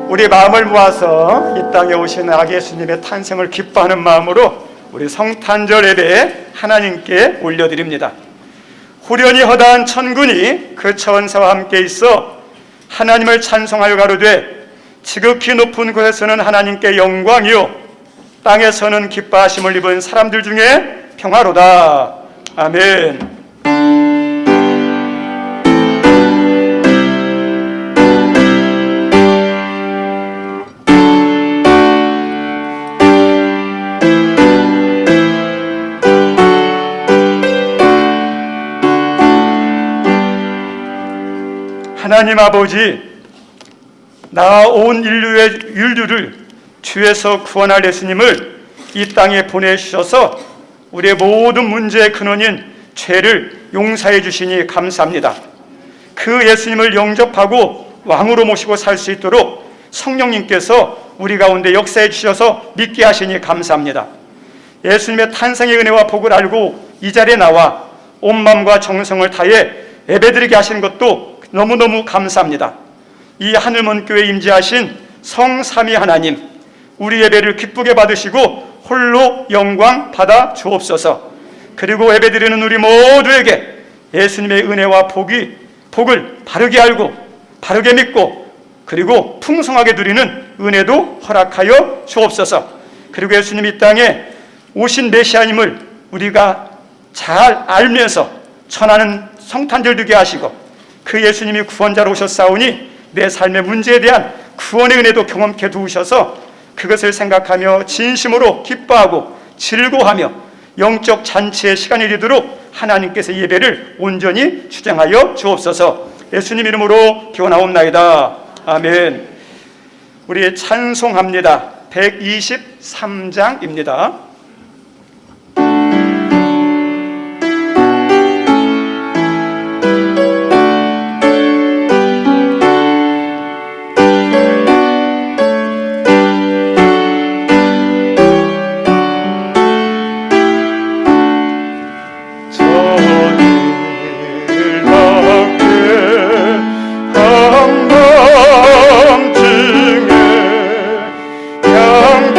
우리 마음을 모아서 이 땅에 오신 아기 예수님의 탄생을 기뻐하는 마음으로 우리 성탄절 예배 하나님께 올려드립니다. 후련히 허다한 천군이 그 천사와 함께 있어 하나님을 찬송하여 가로되 지극히 높은 곳에서는 하나님께 영광이요 땅에서는 기뻐하심을 입은 사람들 중에 평화로다. 아멘. 하나님 아버지, 나 온 인류를 죄에서 구원할 예수님을 이 땅에 보내주셔서 우리의 모든 문제의 근원인 죄를 용서해 주시니 감사합니다. 그 예수님을 영접하고 왕으로 모시고 살 수 있도록 성령님께서 우리 가운데 역사해 주셔서 믿게 하시니 감사합니다. 예수님의 탄생의 은혜와 복을 알고 이 자리에 나와 온 마음과 정성을 다해 예배드리게 하시는 것도 너무너무 감사합니다. 이 하늘먼 교회에 임재하신 성삼위 하나님, 우리 예배를 기쁘게 받으시고 홀로 영광 받아 주옵소서. 그리고 예배드리는 우리 모두에게 예수님의 은혜와 복을 바르게 알고 바르게 믿고 그리고 풍성하게 누리는 은혜도 허락하여 주옵소서. 그리고 예수님 이 땅에 오신 메시아님을 우리가 잘 알면서 전하는 성탄절 되게 하시고 그 예수님이 구원자로 오셨사오니 내 삶의 문제에 대한 구원의 은혜도 경험케 두셔서 그것을 생각하며 진심으로 기뻐하고 즐거워하며 영적 잔치의 시간이 되도록 하나님께서 예배를 온전히 주장하여 주옵소서. 예수님 이름으로 기원하옵나이다. 아멘. 우리 찬송합니다. 123장입니다. 한밤중에 향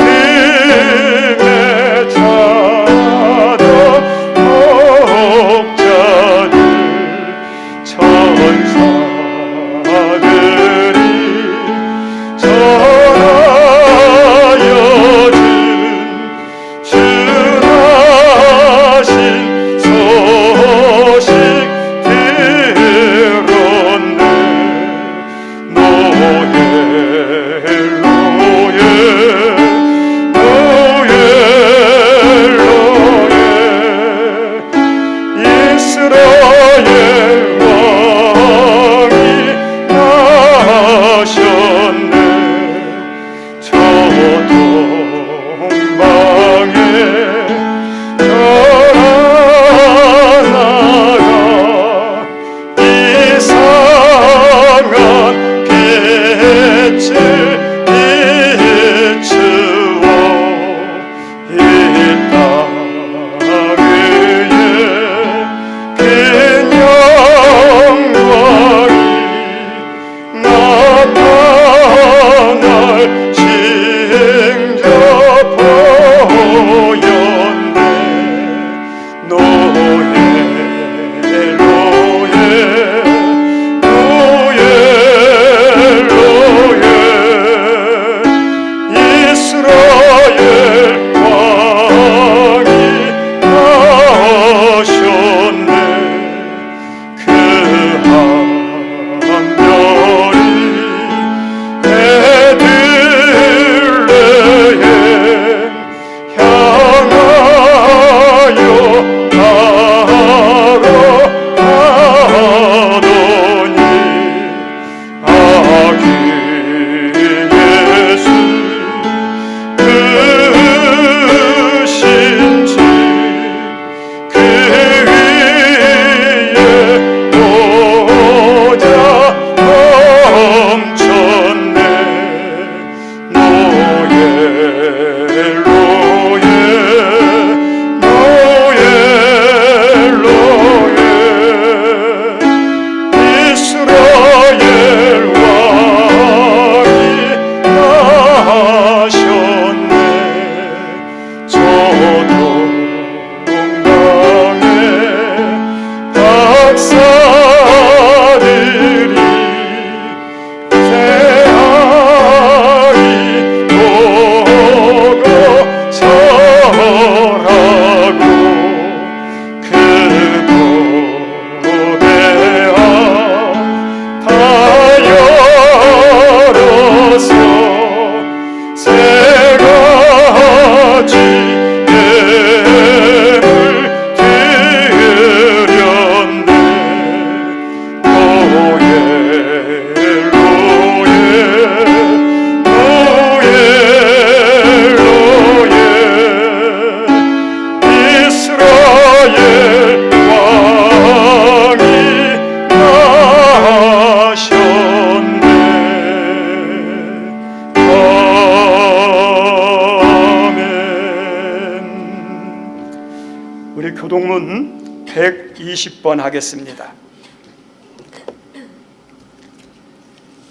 우리 교동문 120번 하겠습니다.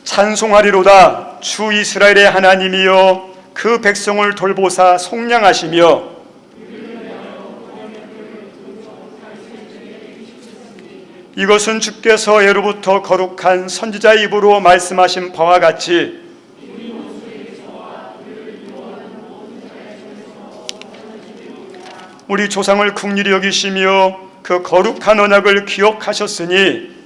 찬송하리로다 주 이스라엘의 하나님이여 그 백성을 돌보사 속량하시며 이것은 주께서 예로부터 거룩한 선지자 입으로 말씀하신 바와 같이 우리 조상을 긍휼히 여기시며 그 거룩한 언약을 기억하셨으니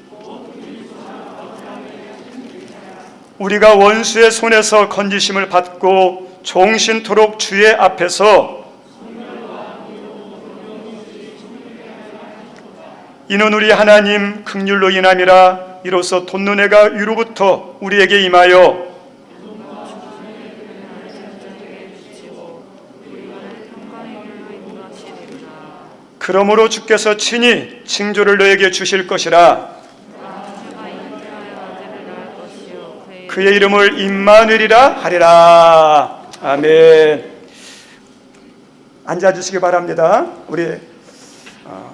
우리가 원수의 손에서 건지심을 받고 종신토록 주의 앞에서 이는 우리 하나님 긍휼로 인함이라. 이로써 돈눈해가 위로부터 우리에게 임하여 그러므로 주께서 친히 징조를 너에게 주실 것이라. 그의 이름을 임마누엘이라 하리라. 아멘. 앉아주시기 바랍니다. 우리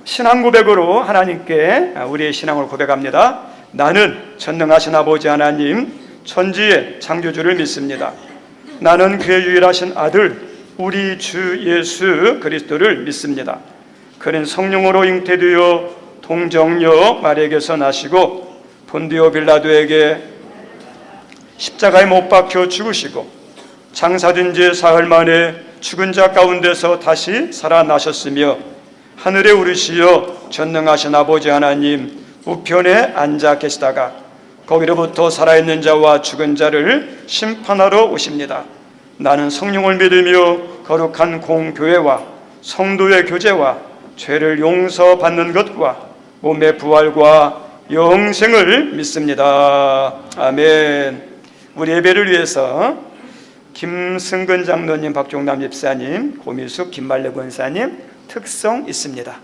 신앙 고백으로 하나님께 우리의 신앙을 고백합니다. 나는 전능하신 아버지 하나님 천지의 창조주를 믿습니다. 나는 그의 유일하신 아들 우리 주 예수 그리스도를 믿습니다. 그는 성령으로 잉태되어 동정녀 마리아에게서 나시고 본디오 빌라도에게 십자가에 못 박혀 죽으시고 장사된 지 사흘 만에 죽은 자 가운데서 다시 살아나셨으며 하늘에 오르시어 전능하신 아버지 하나님 우편에 앉아 계시다가 거기로부터 살아있는 자와 죽은 자를 심판하러 오십니다. 나는 성령을 믿으며 거룩한 공교회와 성도의 교제와 죄를 용서받는 것과 몸의 부활과 영생을 믿습니다. 아멘. 우리 예배를 위해서 김승근 장로님, 박종남 집사님, 고미숙 김말래 권사님 특송 있습니다.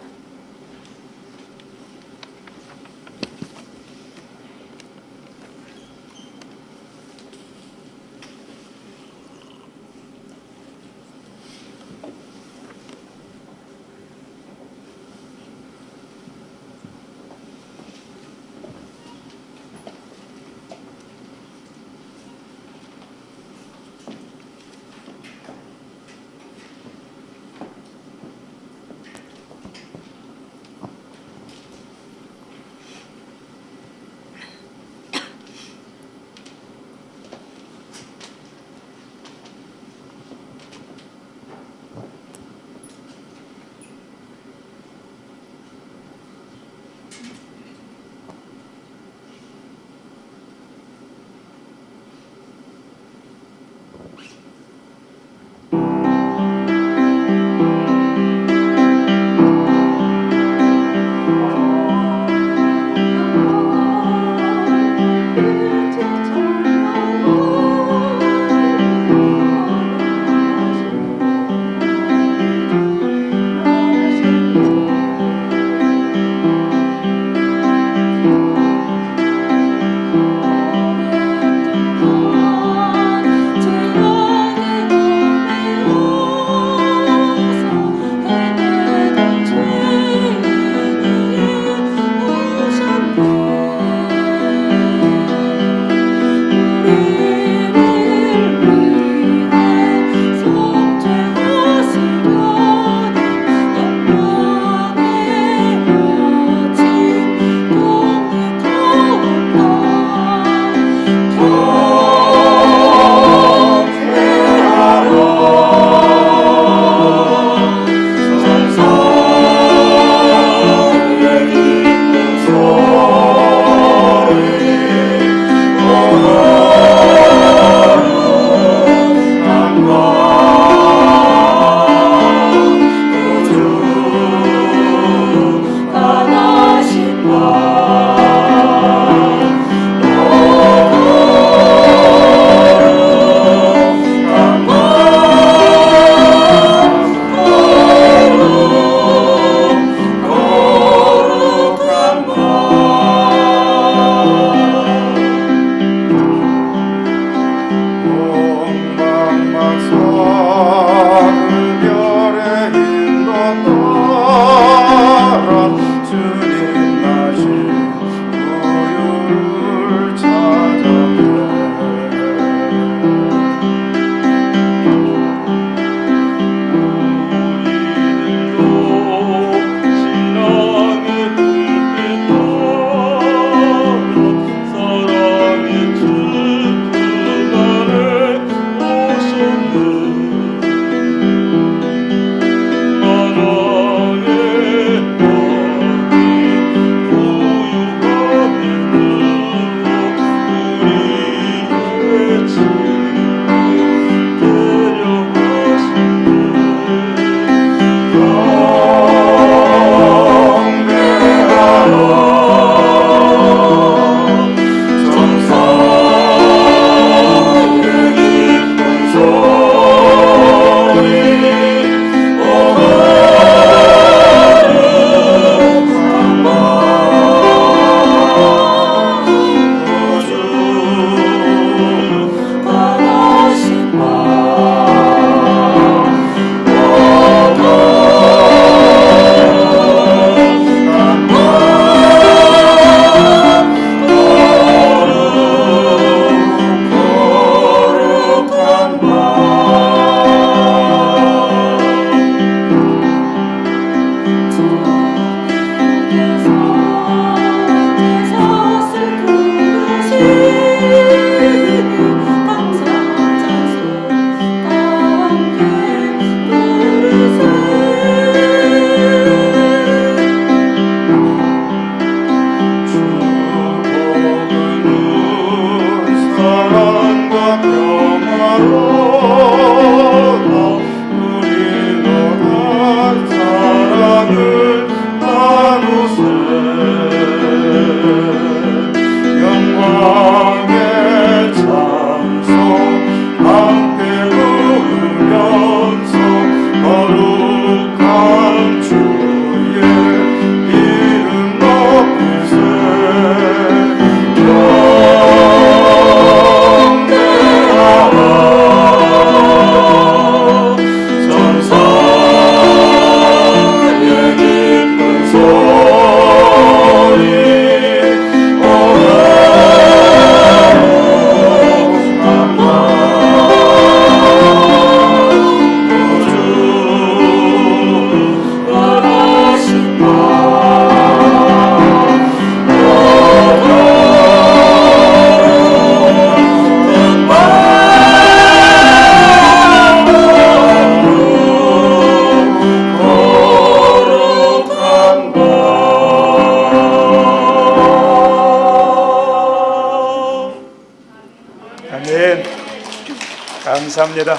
감사합니다.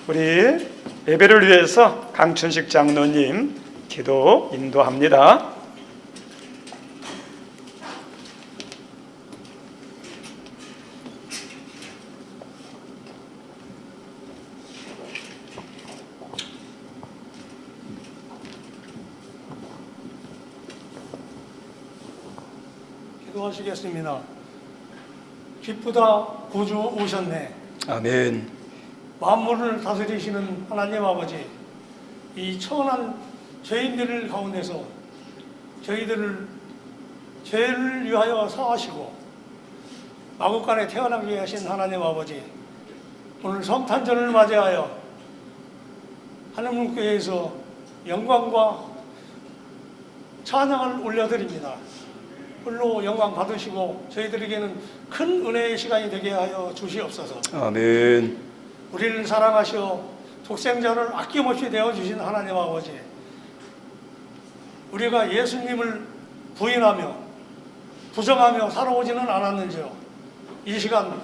우리 예배를 위해서 강춘식 장로님 기도 인도합니다. 기도하시겠습니다. 기쁘다 구주 오셨네. 아멘. 만물을 다스리시는 하나님 아버지, 이 천한 죄인들 가운데서 저희들을 죄를 위하여 사하시고 마국간에 태어나게 하신 하나님 아버지, 오늘 성탄절을 맞이하여 하느님께서 영광과 찬양을 올려드립니다. 홀로 영광 받으시고 저희들에게는 큰 은혜의 시간이 되게 하여 주시옵소서. 아멘. 우리를 사랑하시어 독생자를 아낌없이 내어주신 하나님 아버지, 우리가 예수님을 부인하며 부정하며 살아오지는 않았는지요. 이 시간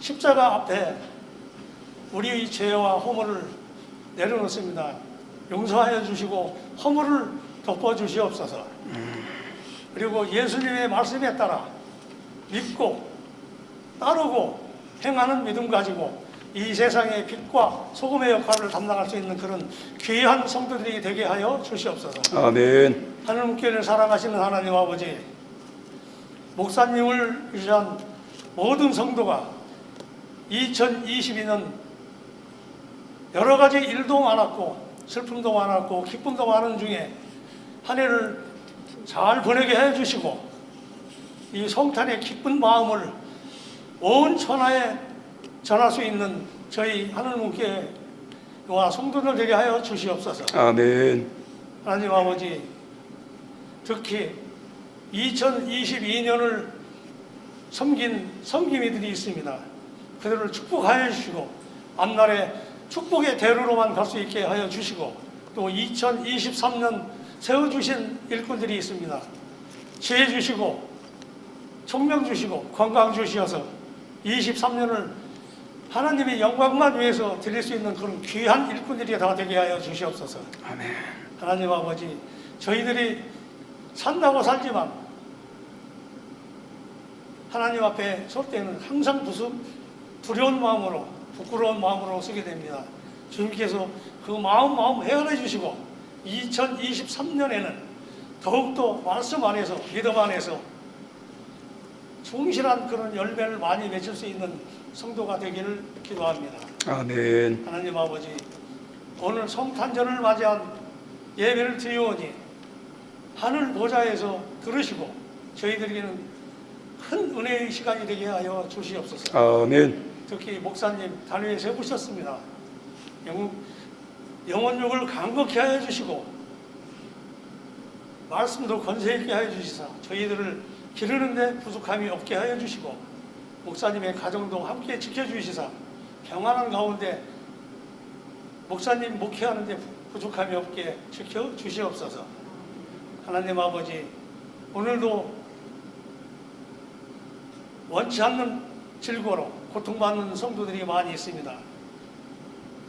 십자가 앞에 우리의 죄와 허물을 내려놓습니다. 용서하여 주시고 허물을 덮어주시옵소서. 그리고 예수님의 말씀에 따라 믿고 따르고 행하는 믿음 가지고 이 세상의 빛과 소금의 역할을 담당할 수 있는 그런 귀한 성도들이 되게 하여 주시옵소서. 아멘. 하느님께를 사랑하시는 하나님 아버지, 목사님을 위한 모든 성도가 2022년 여러 가지 일도 많았고 슬픔도 많았고 기쁨도 많은 중에 한 해를 잘 보내게 해주시고 이 성탄의 기쁜 마음을 온 천하에 전할 수 있는 저희 하느님께와 성도들 되게 하여 주시옵소서. 아멘. 하나님 아버지, 특히 2022년을 섬긴 섬김이들이 있습니다. 그들을 축복하여 주시고 앞날에 축복의 대로로만 갈 수 있게 하여 주시고, 또 2023년 세워주신 일꾼들이 있습니다. 지혜 주시고 총명 주시고 건강 주시어서 23년을 하나님의 영광만 위해서 드릴 수 있는 그런 귀한 일꾼들이 다 되게 하여 주시옵소서. 아멘. 하나님 아버지, 저희들이 산다고 살지만 하나님 앞에 설 때는 항상 두려운 마음으로 부끄러운 마음으로 쓰게 됩니다. 주님께서 그 마음 헤아려 주시고 2023년에는 더욱더 말씀 안에서 믿음 안에서 충실한 그런 열매를 많이 맺을 수 있는 성도가 되기를 기도합니다. 아멘. 하나님 아버지, 오늘 성탄절을 맞이한 예배를 드리오니 하늘 보좌에서 들으시고 저희들에게는 큰 은혜의 시간이 되게 하여 주시옵소서. 아멘. 특히 목사님 단위에 세우셨습니다. 영혼육을 강건케 하여 주시고 말씀도 권세 있게 하여 주시사 저희들을 기르는데 부족함이 없게 하여 주시고 목사님의 가정도 함께 지켜주시사 평안한 가운데 목사님 목회하는데 부족함이 없게 지켜주시옵소서. 하나님 아버지, 오늘도 원치 않는 질고로 고통받는 성도들이 많이 있습니다.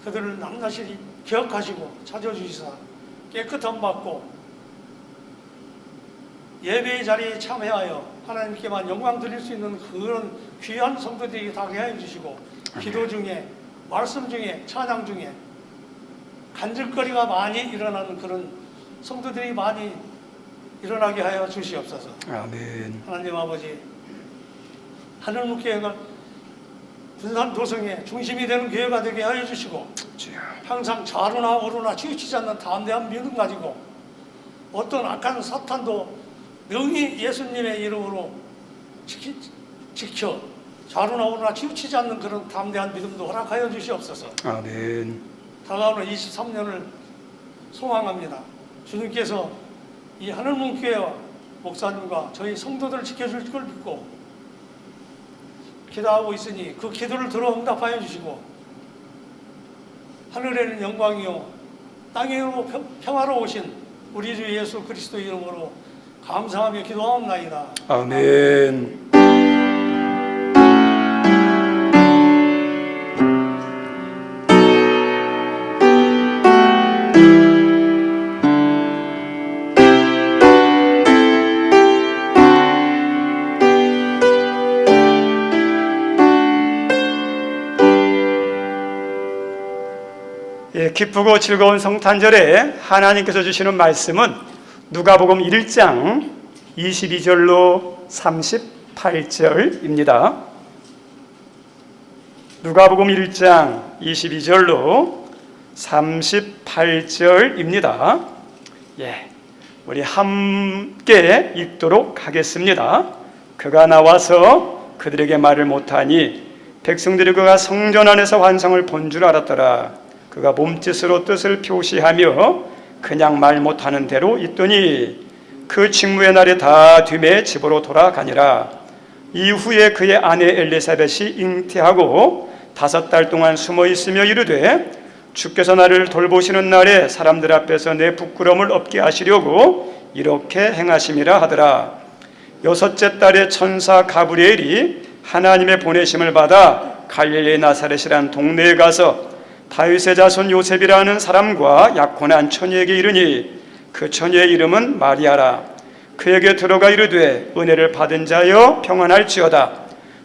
그들을 낱낱이 기억하시고 찾아주시사 깨끗함 받고 예배의 자리에 참여하여 하나님께만 영광 드릴 수 있는 그런 귀한 성도들이 되게 하여 주시고, 기도 중에, 말씀 중에, 찬양 중에 간질거리가 많이 일어나는 그런 성도들이 많이 일어나게 하여 주시옵소서. 아멘. 하나님 아버지, 하늘문교회가 분산 도성의 중심이 되는 교회가 되게 하여 주시고, 항상 좌로나 우로나 치우치지 않는 담대한 믿음 가지고 어떤 악한 사탄도 능히 예수님의 이름으로 지켜 좌로나 우로나 치우치지 않는 그런 담대한 믿음도 허락하여 주시옵소서. 아멘. 다가오는 23년을 소망합니다. 주님께서 이 하늘문교회와 목사님과 저희 성도들을 지켜줄 걸 믿고 기도하고 있으니 그 기도를 들어 응답하여 주시고, 하늘에는 영광이요 땅에는 평화로우신 우리 주 예수 그리스도 이름으로 감사하며 기도하옵나이다. 아멘. 기쁘고 즐거운 성탄절에 하나님께서 주시는 말씀은 누가복음 1장 22절로 38절입니다. 누가복음 1장 22절로 38절입니다. 우리 함께 읽도록 하겠습니다. 그가 나와서 그들에게 말을 못하니 백성들이 그가 성전 안에서 환상을 본 줄 알았더라. 그가 몸짓으로 뜻을 표시하며 그냥 말 못하는 대로 있더니 그 직무의 날이 다 뒤매 집으로 돌아가니라. 이후에 그의 아내 엘리사벳이 잉태하고 5달 동안 숨어 있으며 이르되 주께서 나를 돌보시는 날에 사람들 앞에서 내 부끄러움을 없게 하시려고 이렇게 행하심이라 하더라. 6째 달에 천사 가브리엘이 하나님의 보내심을 받아 갈릴리 나사렛이란 동네에 가서 다윗의 자손 요셉이라는 사람과 약혼한 처녀에게 이르니 그 처녀의 이름은 마리아라. 그에게 들어가 이르되 은혜를 받은 자여 평안할지어다.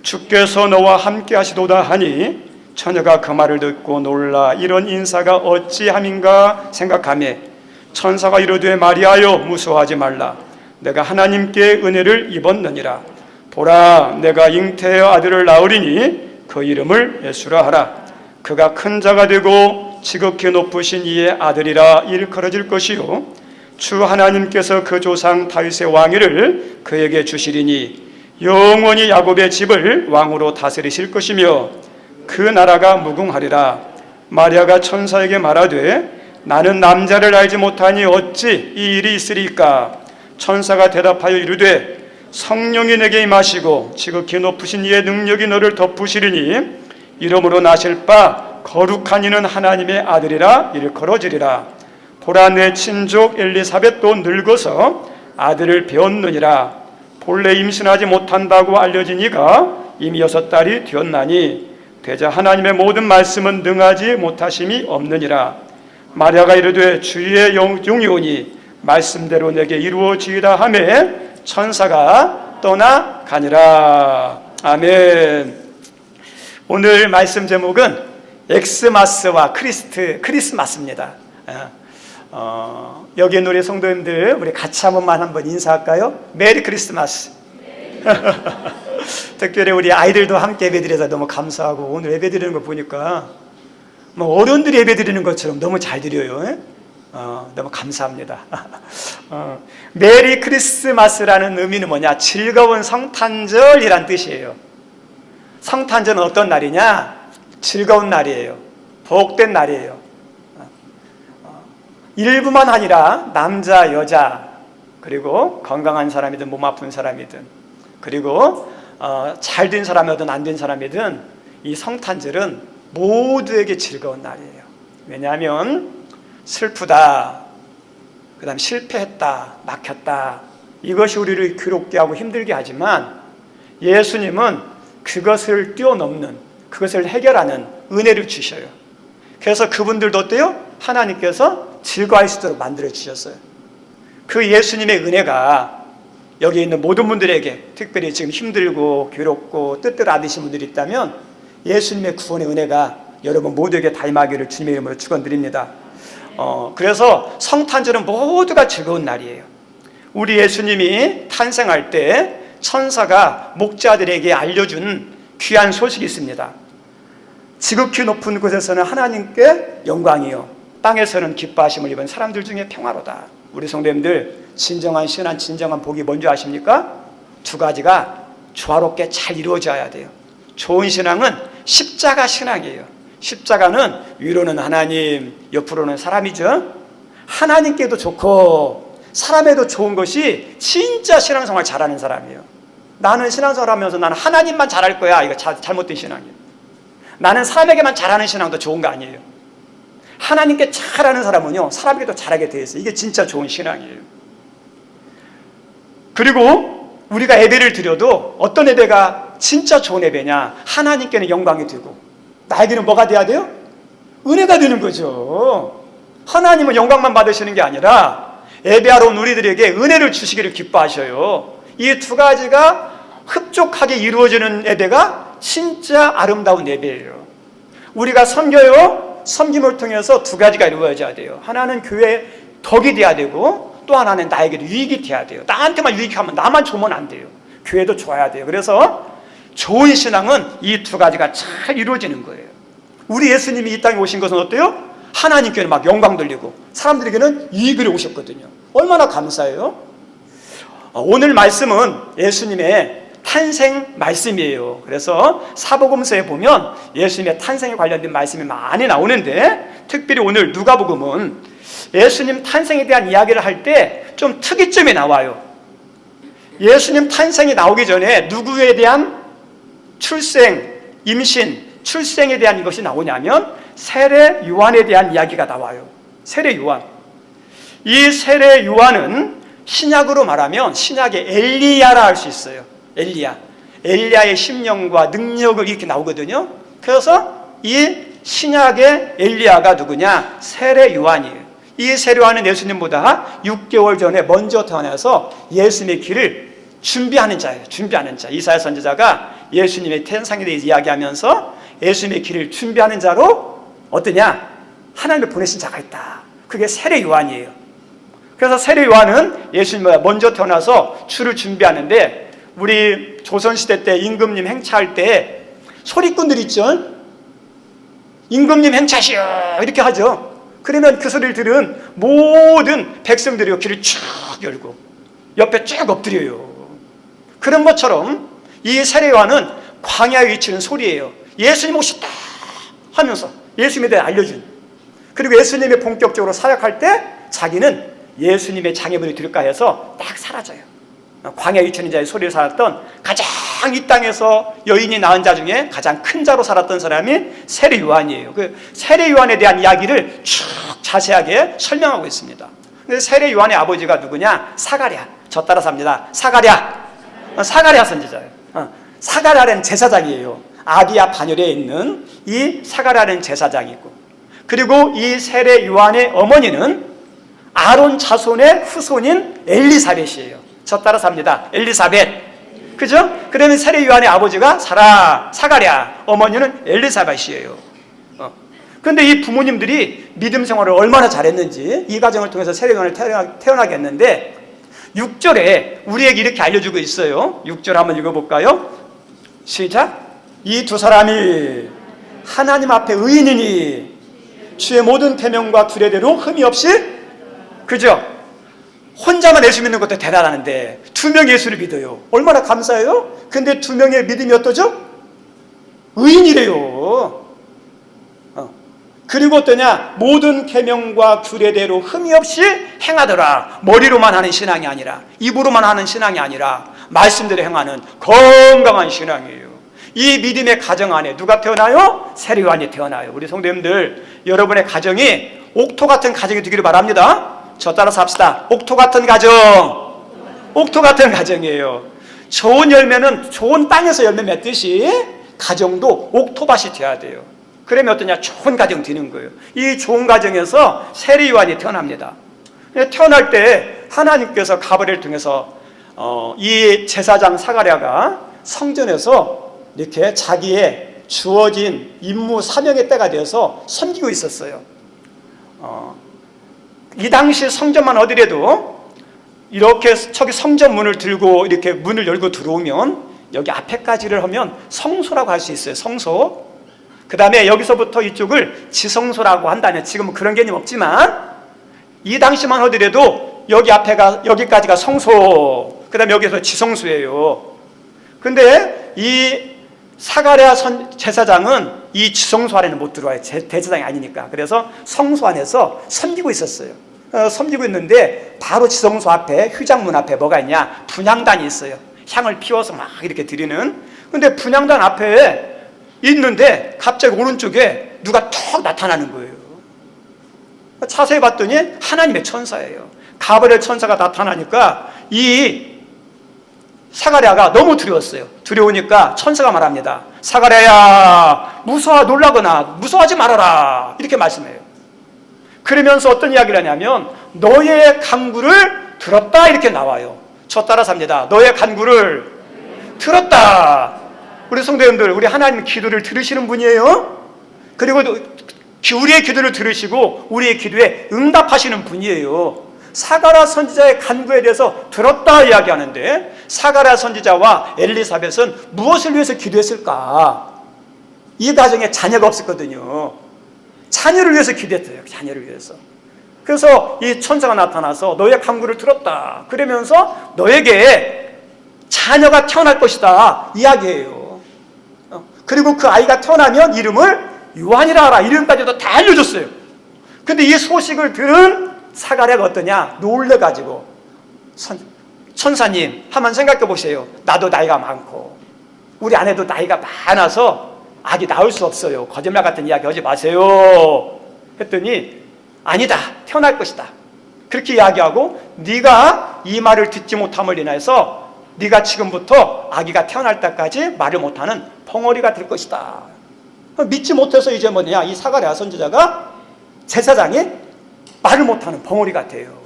주께서 너와 함께 하시도다 하니 처녀가 그 말을 듣고 놀라 이런 인사가 어찌함인가 생각하며 천사가 이르되 마리아여 무서워하지 말라. 내가 하나님께 은혜를 입었느니라. 보라 내가 잉태하여 아들을 낳으리니 그 이름을 예수라 하라. 그가 큰 자가 되고 지극히 높으신 이의 아들이라 일컬어질 것이요 주 하나님께서 그 조상 다윗의 왕위를 그에게 주시리니 영원히 야곱의 집을 왕으로 다스리실 것이며 그 나라가 무궁하리라. 마리아가 천사에게 말하되 나는 남자를 알지 못하니 어찌 이 일이 있으리까? 천사가 대답하여 이르되 성령이 내게 임하시고 지극히 높으신 이의 능력이 너를 덮으시리니 이름으로 나실 바 거룩한 이는 하나님의 아들이라 일컬어지리라. 보라 내 친족 엘리사벳도 늙어서 아들을 배웠느니라. 본래 임신하지 못한다고 알려진 이가 이미 6달이 되었나니 되자 하나님의 모든 말씀은 능하지 못하심이 없느니라. 마리아가 이르되 주의 영이 오니 말씀대로 내게 이루어지이다 하매 천사가 떠나가니라. 아멘. 오늘 말씀 제목은 엑스마스와 크리스마스입니다. 여기 있는 우리 성도님들 우리 같이 한번 인사할까요? 메리 크리스마스. 특별히 우리 아이들도 함께 예배드려서 너무 감사하고 오늘 예배드리는 거 보니까 뭐 어른들이 예배드리는 것처럼 너무 잘 드려요. 너무 감사합니다. 메리 크리스마스라는 의미는 뭐냐? 즐거운 성탄절이란 뜻이에요. 성탄절은 어떤 날이냐? 즐거운 날이에요. 복된 날이에요. 일부만 아니라 남자, 여자, 그리고 건강한 사람이든 몸 아픈 사람이든, 그리고 잘 된 사람이든 안 된 사람이든 이 성탄절은 모두에게 즐거운 날이에요. 왜냐하면 슬프다, 그 다음 실패했다, 막혔다, 이것이 우리를 괴롭게 하고 힘들게 하지만 예수님은 그것을 뛰어넘는 그것을 해결하는 은혜를 주셔요. 그래서 그분들도 어때요? 하나님께서 즐거워할 수 있도록 만들어 주셨어요. 그 예수님의 은혜가 여기 있는 모든 분들에게, 특별히 지금 힘들고 괴롭고 뜻대로 안 되신 분들이 있다면 예수님의 구원의 은혜가 여러분 모두에게 다 임하기를 주님의 이름으로 축원드립니다. 그래서 성탄절은 모두가 즐거운 날이에요. 우리 예수님이 탄생할 때 천사가 목자들에게 알려준 귀한 소식이 있습니다. 지극히 높은 곳에서는 하나님께 영광이요, 땅에서는 기뻐하심을 입은 사람들 중에 평화로다. 우리 성도님들, 진정한 신앙, 진정한 복이 뭔지 아십니까? 두 가지가 조화롭게 잘 이루어져야 돼요. 좋은 신앙은 십자가 신앙이에요. 십자가는 위로는 하나님, 옆으로는 사람이죠. 하나님께도 좋고 사람에도 좋은 것이 진짜 신앙생활 잘하는 사람이에요. 나는 신앙생활 하면서 나는 하나님만 잘할 거야, 이거 잘못된 신앙이에요. 나는 사람에게만 잘하는 신앙도 좋은 거 아니에요. 하나님께 잘하는 사람은요, 사람에게도 잘하게 돼 있어요. 이게 진짜 좋은 신앙이에요. 그리고 우리가 예배를 드려도 어떤 예배가 진짜 좋은 예배냐? 하나님께는 영광이 되고 나에게는 뭐가 돼야 돼요? 은혜가 되는 거죠. 하나님은 영광만 받으시는 게 아니라 예배하러 온 우리들에게 은혜를 주시기를 기뻐하셔요. 이 두 가지가 흡족하게 이루어지는 예배가 진짜 아름다운 예배예요. 우리가 섬겨요. 섬김을 통해서 두 가지가 이루어져야 돼요. 하나는 교회에 덕이 돼야 되고, 또 하나는 나에게도 유익이 돼야 돼요. 나한테만 유익하면, 나만 좋으면 안 돼요. 교회도 좋아야 돼요. 그래서 좋은 신앙은 이 두 가지가 잘 이루어지는 거예요. 우리 예수님이 이 땅에 오신 것은 어때요? 하나님께는 막 영광 돌리고 사람들에게는 유익을 오셨거든요. 얼마나 감사해요? 오늘 말씀은 예수님의 탄생 말씀이에요. 그래서 사복음서에 보면 예수님의 탄생에 관련된 말씀이 많이 나오는데, 특별히 오늘 누가복음은 예수님 탄생에 대한 이야기를 할 때 좀 특이점이 나와요. 예수님 탄생이 나오기 전에 누구에 대한 출생, 임신, 출생에 대한 이것이 나오냐면 세례 요한에 대한 이야기가 나와요. 세례 요한. 이 세례 요한은 신약으로 말하면 신약의 엘리야라 할 수 있어요. 엘리야. 엘리야의 심령과 능력을 이렇게 나오거든요. 그래서 이 신약의 엘리야가 누구냐? 세례 요한이에요. 이 세례 요한은 예수님보다 6개월 전에 먼저 태어나서 예수님의 길을 준비하는 자예요. 준비하는 자. 이사야 선지자가 예수님의 태생에 대해서 이야기하면서 예수님의 길을 준비하는 자로 어떠냐? 하나님을 보내신 자가 있다. 그게 세례 요한이에요. 그래서 세례 요한은 예수님보다 먼저 태어나서 주를 준비하는데, 우리 조선시대 때 임금님 행차할 때 소리꾼들 있죠? 임금님 행차시오 이렇게 하죠. 그러면 그 소리를 들은 모든 백성들이 길을 쭉 열고 옆에 쭉 엎드려요. 그런 것처럼 이 세례 요한은 광야에 외치는 소리예요. 예수님 오셨다 하면서 예수님에 대해 알려준. 그리고 예수님이 본격적으로 사역할 때 자기는 예수님의 장애물이 될까 해서 딱 사라져요. 광야 유치는 자의 소리를 살았던, 가장 이 땅에서 여인이 낳은 자 중에 가장 큰 자로 살았던 사람이 세례 요한이에요. 그 세례 요한에 대한 이야기를 쭉 자세하게 설명하고 있습니다. 근데 세례 요한의 아버지가 누구냐? 사가랴. 저 따라서 합니다. 사가랴. 사가랴 선지자예요. 사가랴는 제사장이에요. 아비야 반열에 있는 이 사가랴는 제사장이고, 그리고 이 세례 요한의 어머니는 아론 자손의 후손인 엘리사벳이에요. 저 따라서 합니다. 엘리사벳. 그죠? 그러면 세례 요한의 아버지가 사가랴, 어머니는 엘리사벳이에요. 그런데 이 부모님들이 믿음 생활을 얼마나 잘했는지 이 가정을 통해서 세례 요한을 태어나게 했는데, 6절에 우리에게 이렇게 알려주고 있어요. 6절 한번 읽어볼까요? 시작. 이 두 사람이 하나님 앞에 의인이니 주의 모든 계명과 규례대로 흠이 없이, 그죠? 혼자만 예수 믿는 것도 대단하는데 두 명 예수를 믿어요. 얼마나 감사해요? 근데 두 명의 믿음이 어떠죠? 의인이래요. 그리고 어떠냐? 모든 계명과 규례대로 흠이 없이 행하더라. 머리로만 하는 신앙이 아니라, 입으로만 하는 신앙이 아니라 말씀대로 행하는 건강한 신앙이에요. 이 믿음의 가정 안에 누가 태어나요? 세례 요한이 태어나요. 우리 성도님들, 여러분의 가정이 옥토 같은 가정이 되기를 바랍니다. 저 따라서 합시다. 옥토 같은 가정. 옥토 같은 가정이에요. 좋은 열매는 좋은 땅에서 열매 맺듯이 가정도 옥토밭이 돼야 돼요. 그러면 어떠냐? 좋은 가정 되는 거예요. 이 좋은 가정에서 세례 요한이 태어납니다. 태어날 때 하나님께서 가브리엘을 통해서 이 제사장 사가랴가 성전에서 이렇게 자기의 주어진 임무 사명의 때가 되어서 섬기고 있었어요. 이 당시 성전만 어디래도 이렇게 저기 성전 문을 들고 이렇게 문을 열고 들어오면 여기 앞에까지를 하면 성소라고 할 수 있어요. 성소. 그 다음에 여기서부터 이쪽을 지성소라고 한다면 지금은 그런 개념 없지만 이 당시만 하더라도 여기 앞에가 여기까지가 성소, 그 다음에 여기서 지성소예요. 근데 이 사가랴 제사장은 이 지성소 안에는 못 들어와요. 대제사장이 아니니까. 그래서 성소 안에서 섬기고 있었어요. 섬기고 있는데 바로 지성소 앞에 휘장문 앞에 뭐가 있냐? 분향단이 있어요. 향을 피워서 막 이렇게 드리는. 근데 분향단 앞에 있는데 갑자기 오른쪽에 누가 턱 나타나는 거예요. 자세히 봤더니 하나님의 천사예요. 가브리엘 천사가 나타나니까 이 사가랴가 너무 두려웠어요. 두려우니까 천사가 말합니다. 사가랴야, 놀라거나 무서워하지 말아라, 이렇게 말씀해요. 그러면서 어떤 이야기를 하냐면 너의 간구를 들었다, 이렇게 나와요. 저 따라서 합니다. 너의 간구를 들었다. 우리 성도님들, 우리 하나님 기도를 들으시는 분이에요. 그리고 우리의 기도를 들으시고 우리의 기도에 응답하시는 분이에요. 사가랴 선지자의 간구에 대해서 들었다 이야기하는데, 사가랴 선지자와 엘리사벳은 무엇을 위해서 기도했을까? 이 가정에 자녀가 없었거든요. 자녀를 위해서 기도했어요. 자녀를 위해서. 그래서 이 천사가 나타나서 너의 간구를 들었다, 그러면서 너에게 자녀가 태어날 것이다 이야기해요. 그리고 그 아이가 태어나면 이름을 요한이라 하라, 이름까지도 다 알려줬어요. 근데 이 소식을 들은 사가랴가 어떠냐? 놀래가지고 천사님, 한번 생각해 보세요. 나도 나이가 많고 우리 아내도 나이가 많아서 아기 낳을 수 없어요. 거짓말 같은 이야기 하지 마세요 했더니 아니다, 태어날 것이다, 그렇게 이야기하고 네가 이 말을 듣지 못함을 인해서 네가 지금부터 아기가 태어날 때까지 말을 못하는 벙어리가 될 것이다. 믿지 못해서 이제 뭐냐, 이 사가랴 선지자가, 제사장이 말을 못하는 벙어리가 돼요.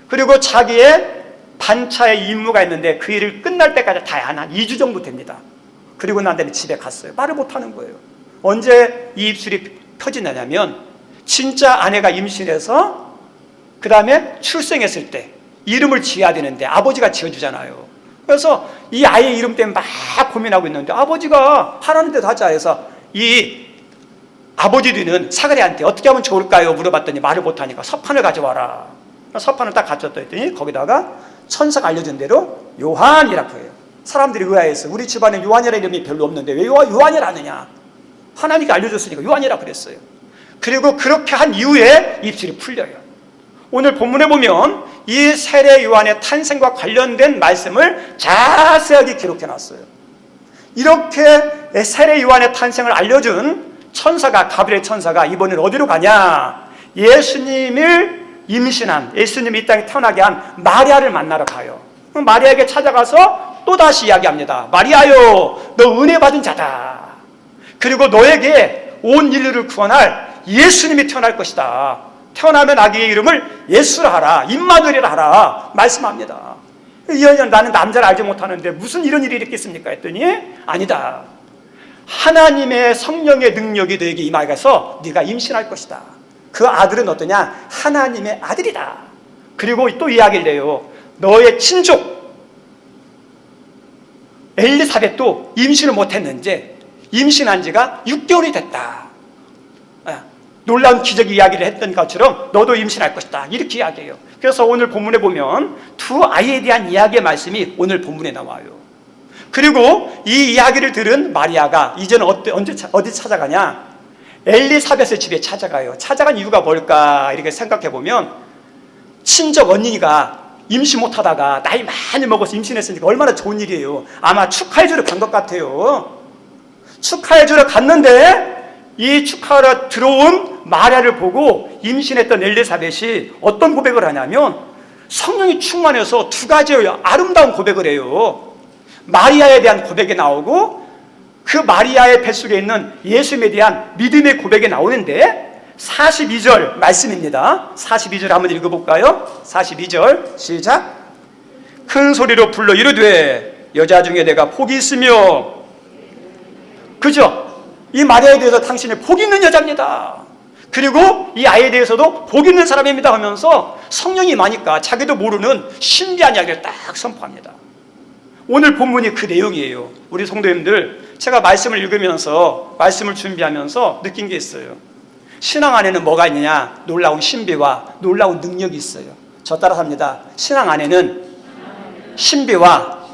그리고 자기의 반차의 임무가 있는데 그 일을 끝날 때까지 다 한 2주 정도 됩니다. 그리고 난 다음에 집에 갔어요. 말을 못하는 거예요. 언제 이 입술이 펴지냐면 진짜 아내가 임신해서 그 다음에 출생했을 때 이름을 지어야 되는데 아버지가 지어주잖아요. 그래서 이 아이의 이름 때문에 막 고민하고 있는데 아버지가 하라는 대로 하자 해서 이 아버지 뒤는 사가랴한테 어떻게 하면 좋을까요? 물어봤더니 말을 못하니까 서판을 가져와라. 서판을 딱 가져다 했더니 거기다가 천사가 알려준 대로 요한이라고 해요. 사람들이 의아해서 우리 집안에 요한이라는 이름이 별로 없는데 왜 요한이라 하느냐? 하나님께 알려줬으니까 요한이라 그랬어요. 그리고 그렇게 한 이후에 입술이 풀려요. 오늘 본문에 보면 이 세례 요한의 탄생과 관련된 말씀을 자세하게 기록해놨어요. 이렇게 세례 요한의 탄생을 알려준 천사가, 가브리엘 천사가 이번엔 어디로 가냐? 예수님을 임신한, 예수님이 이 땅에 태어나게 한 마리아를 만나러 가요. 마리아에게 찾아가서 또다시 이야기합니다. 마리아요, 너 은혜 받은 자다. 그리고 너에게 온 인류를 구원할 예수님이 태어날 것이다. 태어나면 아기의 이름을 예수라 하라, 임마누엘이라 하라 말씀합니다. 나는 남자를 알지 못하는데 무슨 이런 일이 있겠습니까? 했더니 아니다, 하나님의 성령의 능력이 너에게 임하여서 네가 임신할 것이다. 그 아들은 어떠냐? 하나님의 아들이다. 그리고 또 이야기를 해요. 너의 친족 엘리사벳도 임신을 못했는지 임신한 지가 6개월이 됐다. 놀라운 기적 이야기를 했던 것처럼 너도 임신할 것이다, 이렇게 이야기해요. 그래서 오늘 본문에 보면 두 아이에 대한 이야기의 말씀이 오늘 본문에 나와요. 그리고 이 이야기를 들은 마리아가 이제는 어디 찾아가냐? 엘리사벳의 집에 찾아가요. 찾아간 이유가 뭘까 이렇게 생각해 보면, 친정 언니가 임신 못하다가 나이 많이 먹어서 임신했으니까 얼마나 좋은 일이에요. 아마 축하해주러 간 것 같아요. 축하해주러 갔는데 이 축하하러 들어온 마리아를 보고 임신했던 엘리사벳이 어떤 고백을 하냐면 성령이 충만해서 두 가지의 아름다운 고백을 해요. 마리아에 대한 고백이 나오고 그 마리아의 뱃속에 있는 예수님에 대한 믿음의 고백이 나오는데 42절 말씀입니다. 42절 한번 읽어볼까요? 42절 시작. 큰 소리로 불러 이르되 여자 중에 내가 복이 있으며, 그죠? 이 마리아에 대해서 당신이 복 있는 여자입니다. 그리고 이 아이에 대해서도 복 있는 사람입니다 하면서 성령이 임하니까 자기도 모르는 신비한 이야기를 딱 선포합니다. 오늘 본문이 그 내용이에요. 우리 성도님들, 제가 말씀을 읽으면서 말씀을 준비하면서 느낀 게 있어요. 신앙 안에는 뭐가 있느냐? 놀라운 신비와 놀라운 능력이 있어요. 저 따라 합니다. 신앙 안에는 신비와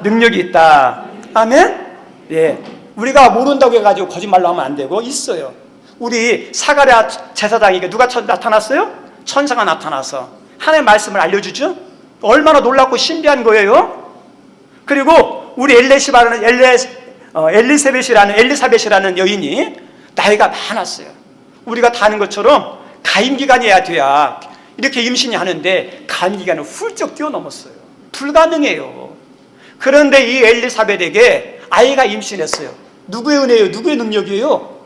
능력이 있다. 아멘? 예. 우리가 모른다고 해가지고 거짓말로 하면 안 되고 있어요. 우리 사가랴 제사장에게 누가 나타났어요? 천사가 나타나서 하나님의 말씀을 알려주죠. 얼마나 놀랍고 신비한 거예요. 그리고 우리 엘리사벳이라는 여인이 나이가 많았어요. 우리가 다 아는 것처럼 가임기간이어야 돼야 이렇게 임신이 하는데 가임기간을 훌쩍 뛰어넘었어요. 불가능해요. 그런데 이 엘리사벳에게 아이가 임신했어요. 누구의 은혜예요? 누구의 능력이에요?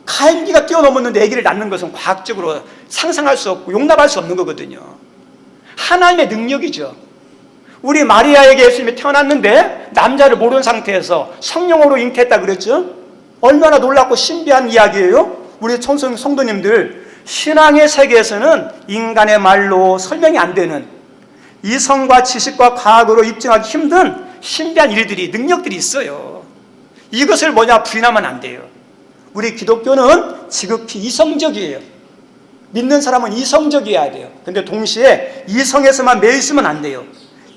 가임기가 뛰어넘었는데 아기를 낳는 것은 과학적으로 상상할 수 없고 용납할 수 없는 거거든요. 하나님의 능력이죠. 우리 마리아에게 예수님이 태어났는데 남자를 모르는 상태에서 성령으로 잉태했다 그랬죠? 얼마나 놀랍고 신비한 이야기예요? 우리 성도님들, 신앙의 세계에서는 인간의 말로 설명이 안 되는 이성과 지식과 과학으로 입증하기 힘든 신비한 일들이, 능력들이 있어요. 이것을 부인하면 안 돼요. 우리 기독교는 지극히 이성적이에요. 믿는 사람은 이성적이어야 돼요. 근데 동시에 이성에서만 매여 있으면 안 돼요.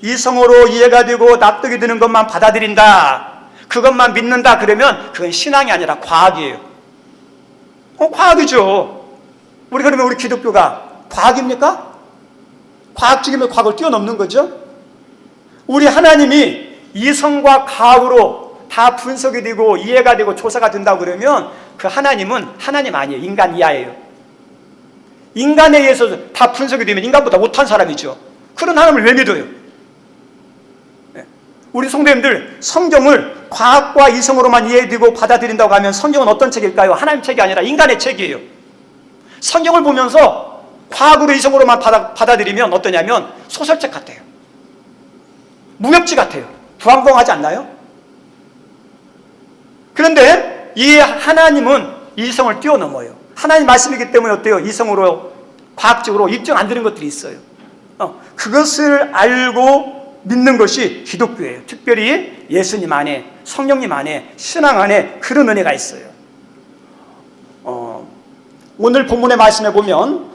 이성으로 이해가 되고 납득이 되는 것만 받아들인다, 그것만 믿는다 그러면 그건 신앙이 아니라 과학이에요. 과학이죠. 그러면 우리 기독교가 과학입니까? 과학적이면 과학을 뛰어넘는 거죠. 우리 하나님이 이성과 과학으로 다 분석이 되고 이해가 되고 조사가 된다고 그러면 그 하나님은 하나님 아니에요. 인간 이하예요. 인간에 의해서 다 분석이 되면 인간보다 못한 사람이죠. 그런 하나님을 왜 믿어요? 우리 성도님들, 성경을 과학과 이성으로만 이해되고 받아들인다고 하면 성경은 어떤 책일까요? 하나님 책이 아니라 인간의 책이에요. 성경을 보면서 과학으로 이성으로만 받아들이면 어떠냐면 소설책 같아요. 무협지 같아요. 부황부황하지 않나요? 그런데 이 하나님은 이성을 뛰어넘어요. 하나님 말씀이기 때문에 어때요? 이성으로 과학적으로 입증 안 되는 것들이 있어요. 그것을 알고 믿는 것이 기독교예요. 특별히 예수님 안에, 성령님 안에, 신앙 안에 그런 은혜가 있어요. 오늘 본문의 말씀에 보면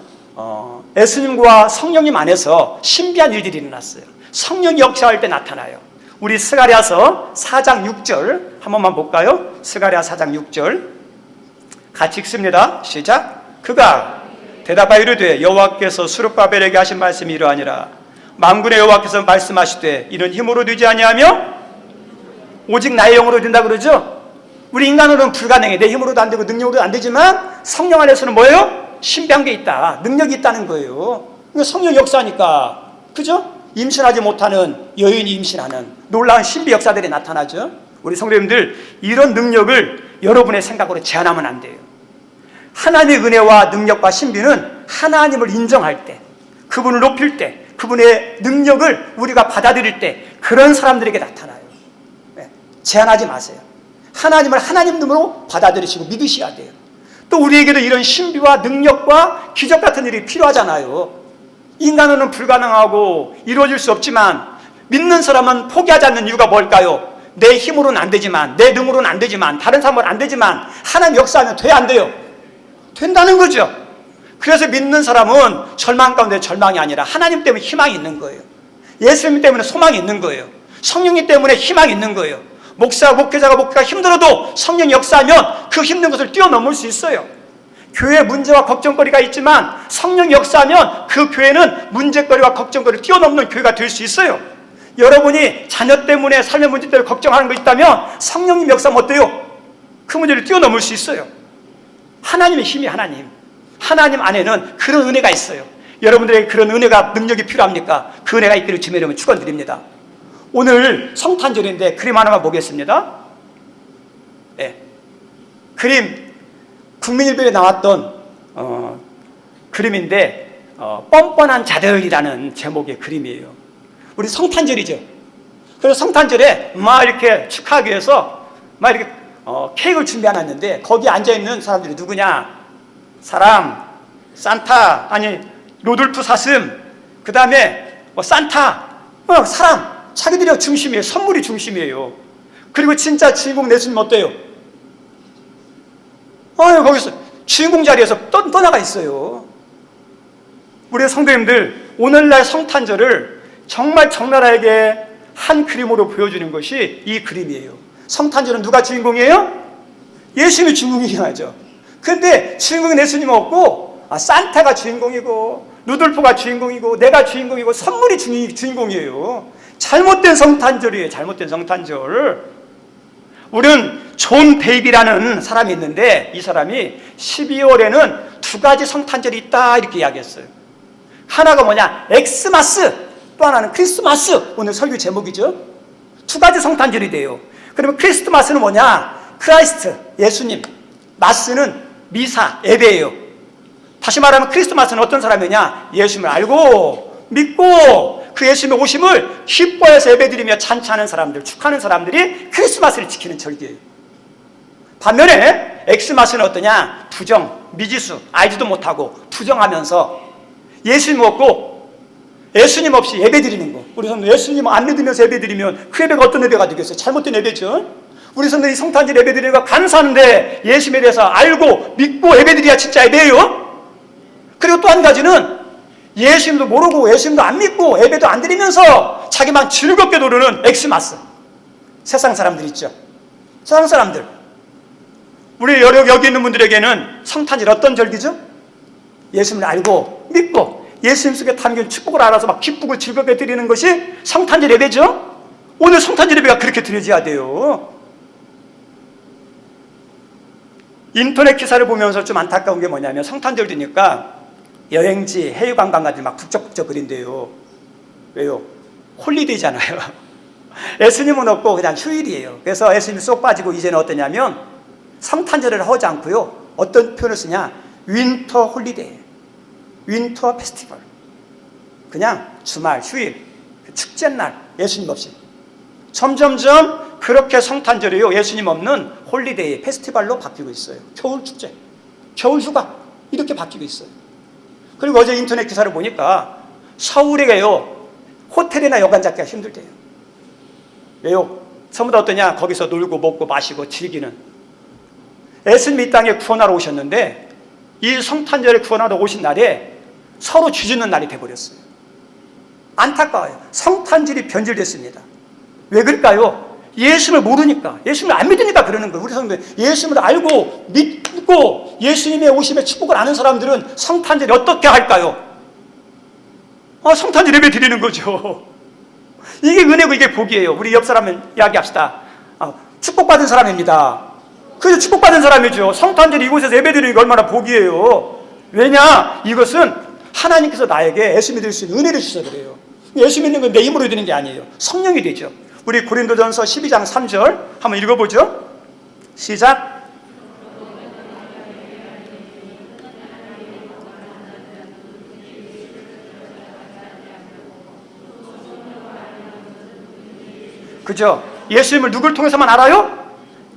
예수님과 성령님 안에서 신비한 일들이 일어났어요. 성령이 역사할 때 나타나요. 우리 스가랴서 4장 6절 한 번만 볼까요? 스가랴 4장 6절 같이 읽습니다. 시작. 그가 대답하여 이르되 여호와께서 스룹바벨에게 하신 말씀이 이러하니라. 만군의 여호와께서 말씀하시되 이는 힘으로 되지 아니하며 오직 나의 영으로 된다 그러죠. 우리 인간으로는 불가능해. 내 힘으로도 안 되고 능력으로도 안 되지만 성령 안에서는 뭐예요? 신비한 게 있다. 능력이 있다는 거예요. 성령 역사니까, 그죠? 임신하지 못하는 여인이 임신하는 놀라운 신비 역사들이 나타나죠. 우리 성도님들, 이런 능력을 여러분의 생각으로 제한하면 안 돼요. 하나님의 은혜와 능력과 신비는 하나님을 인정할 때, 그분을 높일 때, 그분의 능력을 우리가 받아들일 때 그런 사람들에게 나타나요. 제한하지 마세요. 하나님을 하나님으로 받아들이시고 믿으셔야 돼요. 또 우리에게도 이런 신비와 능력과 기적 같은 일이 필요하잖아요. 인간으로는 불가능하고 이루어질 수 없지만 믿는 사람은 포기하지 않는 이유가 뭘까요? 내 힘으로는 안 되지만, 내 능으로는 안 되지만, 다른 사람은 안 되지만 하나님 역사하면 돼, 안 돼요? 된다는 거죠. 그래서 믿는 사람은 절망 가운데 절망이 아니라 하나님 때문에 희망이 있는 거예요. 예수님 때문에 소망이 있는 거예요. 성령님 때문에 희망이 있는 거예요. 목회자가 힘들어도 성령이 역사하면 그 힘든 것을 뛰어넘을 수 있어요. 교회에 문제와 걱정거리가 있지만 성령이 역사하면 그 교회는 문제거리와 걱정거리를 뛰어넘는 교회가 될 수 있어요. 여러분이 자녀 때문에 삶의 문제 때문에 걱정하는 거 있다면 성령님 역사하면 어때요? 그 문제를 뛰어넘을 수 있어요. 하나님의 힘이 하나님 안에는 그런 은혜가 있어요. 여러분들에게 그런 은혜가, 능력이 필요합니까? 그 은혜가 있기를 주님의 이름으로 축원드립니다. 오늘 성탄절인데 그림 하나만 보겠습니다. 예. 그림, 국민일보에 나왔던 그림인데 뻔뻔한 자들이라는 제목의 그림이에요. 우리 성탄절이죠. 그래서 성탄절에 막 이렇게 축하하기 위해서 막 이렇게 케이크를 준비해놨는데 거기 앉아있는 사람들이 누구냐? 사람, 산타, 아니 로돌프 사슴, 그 다음에 산타, 사람, 자기들이 중심이에요. 선물이 중심이에요. 그리고 진짜 주인공 예수님 어때요? 거기서 주인공 자리에서 떠나가 있어요. 우리 성도님들, 오늘날 성탄절을 정말 적나라하게 한 그림으로 보여주는 것이 이 그림이에요. 성탄절은 누가 주인공이에요? 예수님이 주인공이긴 하죠. 근데 주인공은 예수님 없고 산타가 주인공이고 루돌프가 주인공이고 내가 주인공이고 선물이 주인공이에요. 잘못된 성탄절이에요. 잘못된 성탄절. 우리는 존 베이비라는 사람이 있는데 이 사람이 12월에는 두 가지 성탄절이 있다 이렇게 이야기했어요. 하나가 뭐냐? 엑스마스, 또 하나는 크리스마스. 오늘 설교 제목이죠. 두 가지 성탄절이 돼요. 그러면 크리스마스는 뭐냐? 크라이스트, 예수님. 마스는 미사, 예배예요. 다시 말하면 크리스마스는 어떤 사람이냐? 예수님을 알고 믿고 그 예수님의 오심을 기뻐해서 예배드리며 잔치하는 사람들, 축하하는 사람들이 크리스마스를 지키는 절기예요. 반면에 엑스마스는 어떠냐? 부정, 미지수, 알지도 못하고 부정하면서 예수님 없고 예수님 없이 예배드리는 거. 우리 성도 예수님 안 믿으면서 예배드리면 그 예배가 어떤 예배가 되겠어요? 잘못된 예배죠. 우리 성도들이 성탄절 예배드리는 거 감사하는데 예수님에 대해서 알고 믿고 예배드려야 진짜 예배예요. 그리고 또 한 가지는 예수님도 모르고 예수님도 안 믿고 예배도 안 드리면서 자기만 즐겁게 노르는 엑스마스. 세상 사람들 있죠. 세상 사람들. 우리 여기 있는 분들에게는 성탄절 어떤 절기죠? 예수님을 알고 믿고 예수님 속에 담긴 축복을 알아서 막 기쁘고 즐겁게 드리는 것이 성탄절 예배죠. 오늘 성탄절 예배가 그렇게 드려져야 돼요. 인터넷 기사를 보면서 좀 안타까운 게 뭐냐면 성탄절 되니까 여행지, 해외 관광가들이 막 북적북적 그린대요. 왜요? 홀리데이잖아요. 예수님은 없고 그냥 휴일이에요. 그래서 예수님이 쏙 빠지고 이제는 어떠냐면 성탄절을 하지 않고요. 어떤 표현을 쓰냐? 윈터 홀리데이, 윈터 페스티벌. 그냥 주말, 휴일, 축제날, 예수님 없이. 점점점 그렇게 성탄절이요. 예수님 없는 홀리데이, 페스티벌로 바뀌고 있어요. 겨울 축제, 겨울 휴가 이렇게 바뀌고 있어요. 그리고 어제 인터넷 기사를 보니까 서울에요. 호텔이나 여관 잡기가 힘들대요. 왜요? 전부 다 어떠냐? 거기서 놀고 먹고 마시고 즐기는. 예수님이 이 땅에 구원하러 오셨는데 이 성탄절에 구원하러 오신 날에 서로 쥐짓는 날이 돼버렸어요. 안타까워요. 성탄절이 변질됐습니다. 왜 그럴까요? 예수님을 모르니까, 예수님을 안 믿으니까 그러는 거예요. 우리 성도들 예수님을 알고 믿고 예수님의 오심의 축복을 아는 사람들은 성탄절이 어떻게 할까요? 성탄절 예배 드리는 거죠. 이게 은혜고 이게 복이에요. 우리 옆 사람은 이야기합시다. 축복받은 사람입니다. 그래서 축복받은 사람이죠. 성탄절 이곳에서 예배 드리는 게 얼마나 복이에요. 왜냐? 이것은 하나님께서 나에게 예수 믿을 수 있는 은혜를 주셔서 그래요. 예수 믿는 건 내 힘으로 되는 게 아니에요. 성령이 되죠. 우리 고린도전서 12장 3절 한번 읽어보죠. 시작. 그죠? 예수님을 누굴 통해서만 알아요?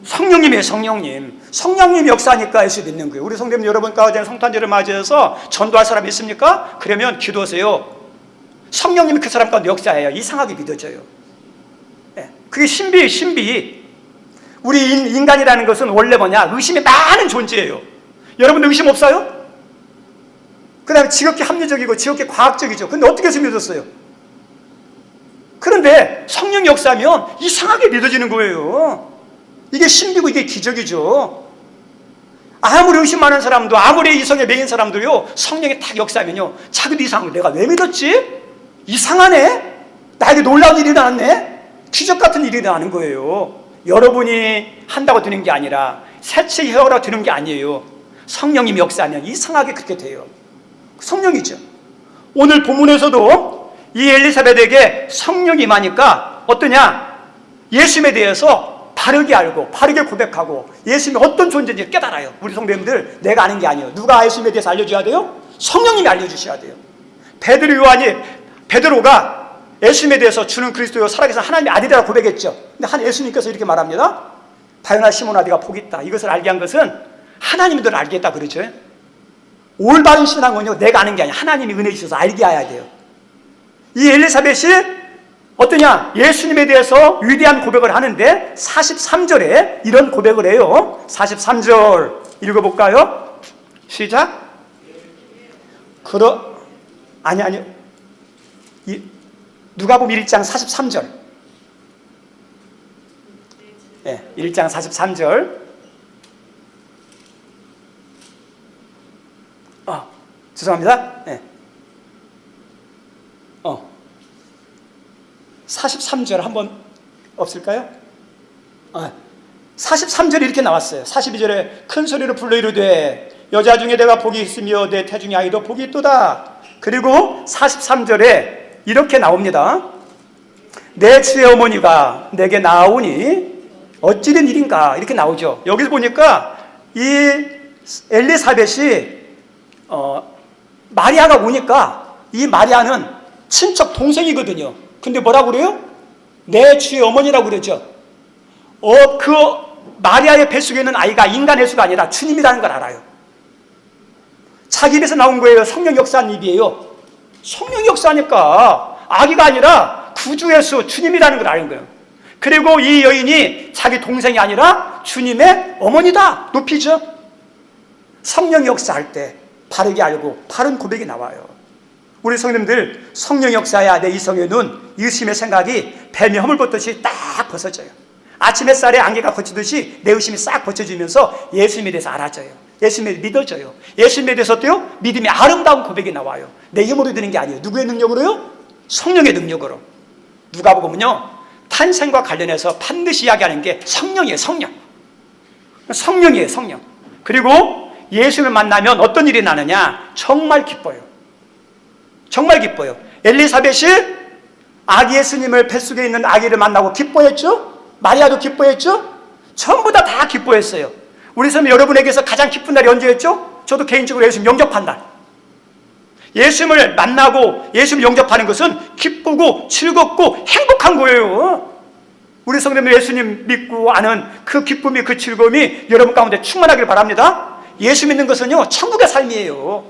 성령님이에요. 성령님. 성령님이 역사하니까 예수 믿는 거예요. 우리 성도님 여러분 가운데 성탄절을 맞이해서 전도할 사람이 있습니까? 그러면 기도하세요. 성령님이 그 사람 가운데 역사해요. 이상하게 믿어져요. 그게 신비예요. 신비. 우리 인간이라는 것은 원래 뭐냐? 의심이 많은 존재예요. 여러분들 의심 없어요? 그 다음에 지극히 합리적이고 지극히 과학적이죠. 근데 어떻게 해서 믿었어요? 그런데 성령 역사하면 이상하게 믿어지는 거예요. 이게 신비고 이게 기적이죠. 아무리 의심 많은 사람도 아무리 이성에 매인 사람도요 성령이 딱 역사하면요 자기도 이상하고 내가 왜 믿었지? 이상하네? 나에게 놀라운 일이 일어났네? 기적 같은 일이 일어나는 거예요. 여러분이 한다고 되는 게 아니라 세치해오라 되는 게 아니에요. 성령님이 역사하면 이상하게 그렇게 돼요. 성령이죠. 오늘 본문에서도 이 엘리사벳에게 성령이 임하니까 어떠냐? 예수님에 대해서 바르게 알고 바르게 고백하고 예수님이 어떤 존재인지 깨달아요. 우리 성도님들, 내가 아는 게 아니에요. 누가 예수님에 대해서 알려줘야 돼요? 성령님이 알려주셔야 돼요. 베드로가 예수님에 대해서 주는 그리스도요 살아계신 하나님의 아들이라고 고백했죠. 근데 한 예수님께서 이렇게 말합니다. 바요나 시몬아, 네가 복이 있다. 이것을 알게 한 것은 하나님들 알게 했다 그러죠. 올바른 신앙은요, 내가 아는 게 아니야. 하나님이 은혜 주셔서 알게 해야 돼요. 이 엘리사벳이 어떠냐? 예수님에 대해서 위대한 고백을 하는데 43절에 이런 고백을 해요. 43절 읽어볼까요? 시작. 아니 누가복음 1장 43절. 네, 1장 43절. 죄송합니다. 네. 43절 한번 없을까요? 43절에 이렇게 나왔어요. 42절에 큰 소리로 불러 이르되 여자 중에 내가 복이 있으며 내 태중의 아이도 복이 있도다. 그리고 43절에 이렇게 나옵니다. 내 주의 어머니가 내게 나오니 어찌된 일인가, 이렇게 나오죠. 여기서 보니까 이 엘리사벳이 마리아가 오니까 이 마리아는 친척 동생이거든요. 근데 뭐라고 그래요? 내 주의 어머니라고 그러죠. 그 마리아의 뱃속에 있는 아이가 인간의 수가 아니라 주님이라는 걸 알아요. 자기 입에서 나온 거예요. 성령 역사한 입이에요. 성령 역사하니까 아기가 아니라 구주의 수 주님이라는 걸 아는 거예요. 그리고 이 여인이 자기 동생이 아니라 주님의 어머니다. 높이죠. 성령 역사할 때 바르게 알고 바른 고백이 나와요. 우리 성님들, 성령 역사야 내 이성의 눈, 의심의 생각이 뱀이 허물 벗듯이 딱 벗어져요. 아침 햇살에 안개가 거치듯이 내 의심이 싹 벗어지면서 예수님에 대해서 알아져요. 예수님에 믿어져요. 예수님에 대해서 어때요? 믿음의 아름다운 고백이 나와요. 내 힘으로 되는 게 아니에요. 누구의 능력으로요? 성령의 능력으로. 누가복음은요, 탄생과 관련해서 반드시 이야기하는 게 성령이에요. 성령이에요. 성령. 그리고 예수님을 만나면 어떤 일이 나느냐? 정말 기뻐요. 정말 기뻐요. 엘리사벳이 아기 예수님을 뱃속에 있는 아기를 만나고 기뻐했죠? 마리아도 기뻐했죠? 전부 다 기뻐했어요. 우리 성도 여러분에게서 가장 기쁜 날이 언제였죠? 저도 개인적으로 예수님 영접한 날. 예수님을 만나고 예수님 영접하는 것은 기쁘고 즐겁고 행복한 거예요. 우리 성도님들, 예수님 믿고 아는 그 기쁨이, 그 즐거움이 여러분 가운데 충만하길 바랍니다. 예수 믿는 것은요, 천국의 삶이에요.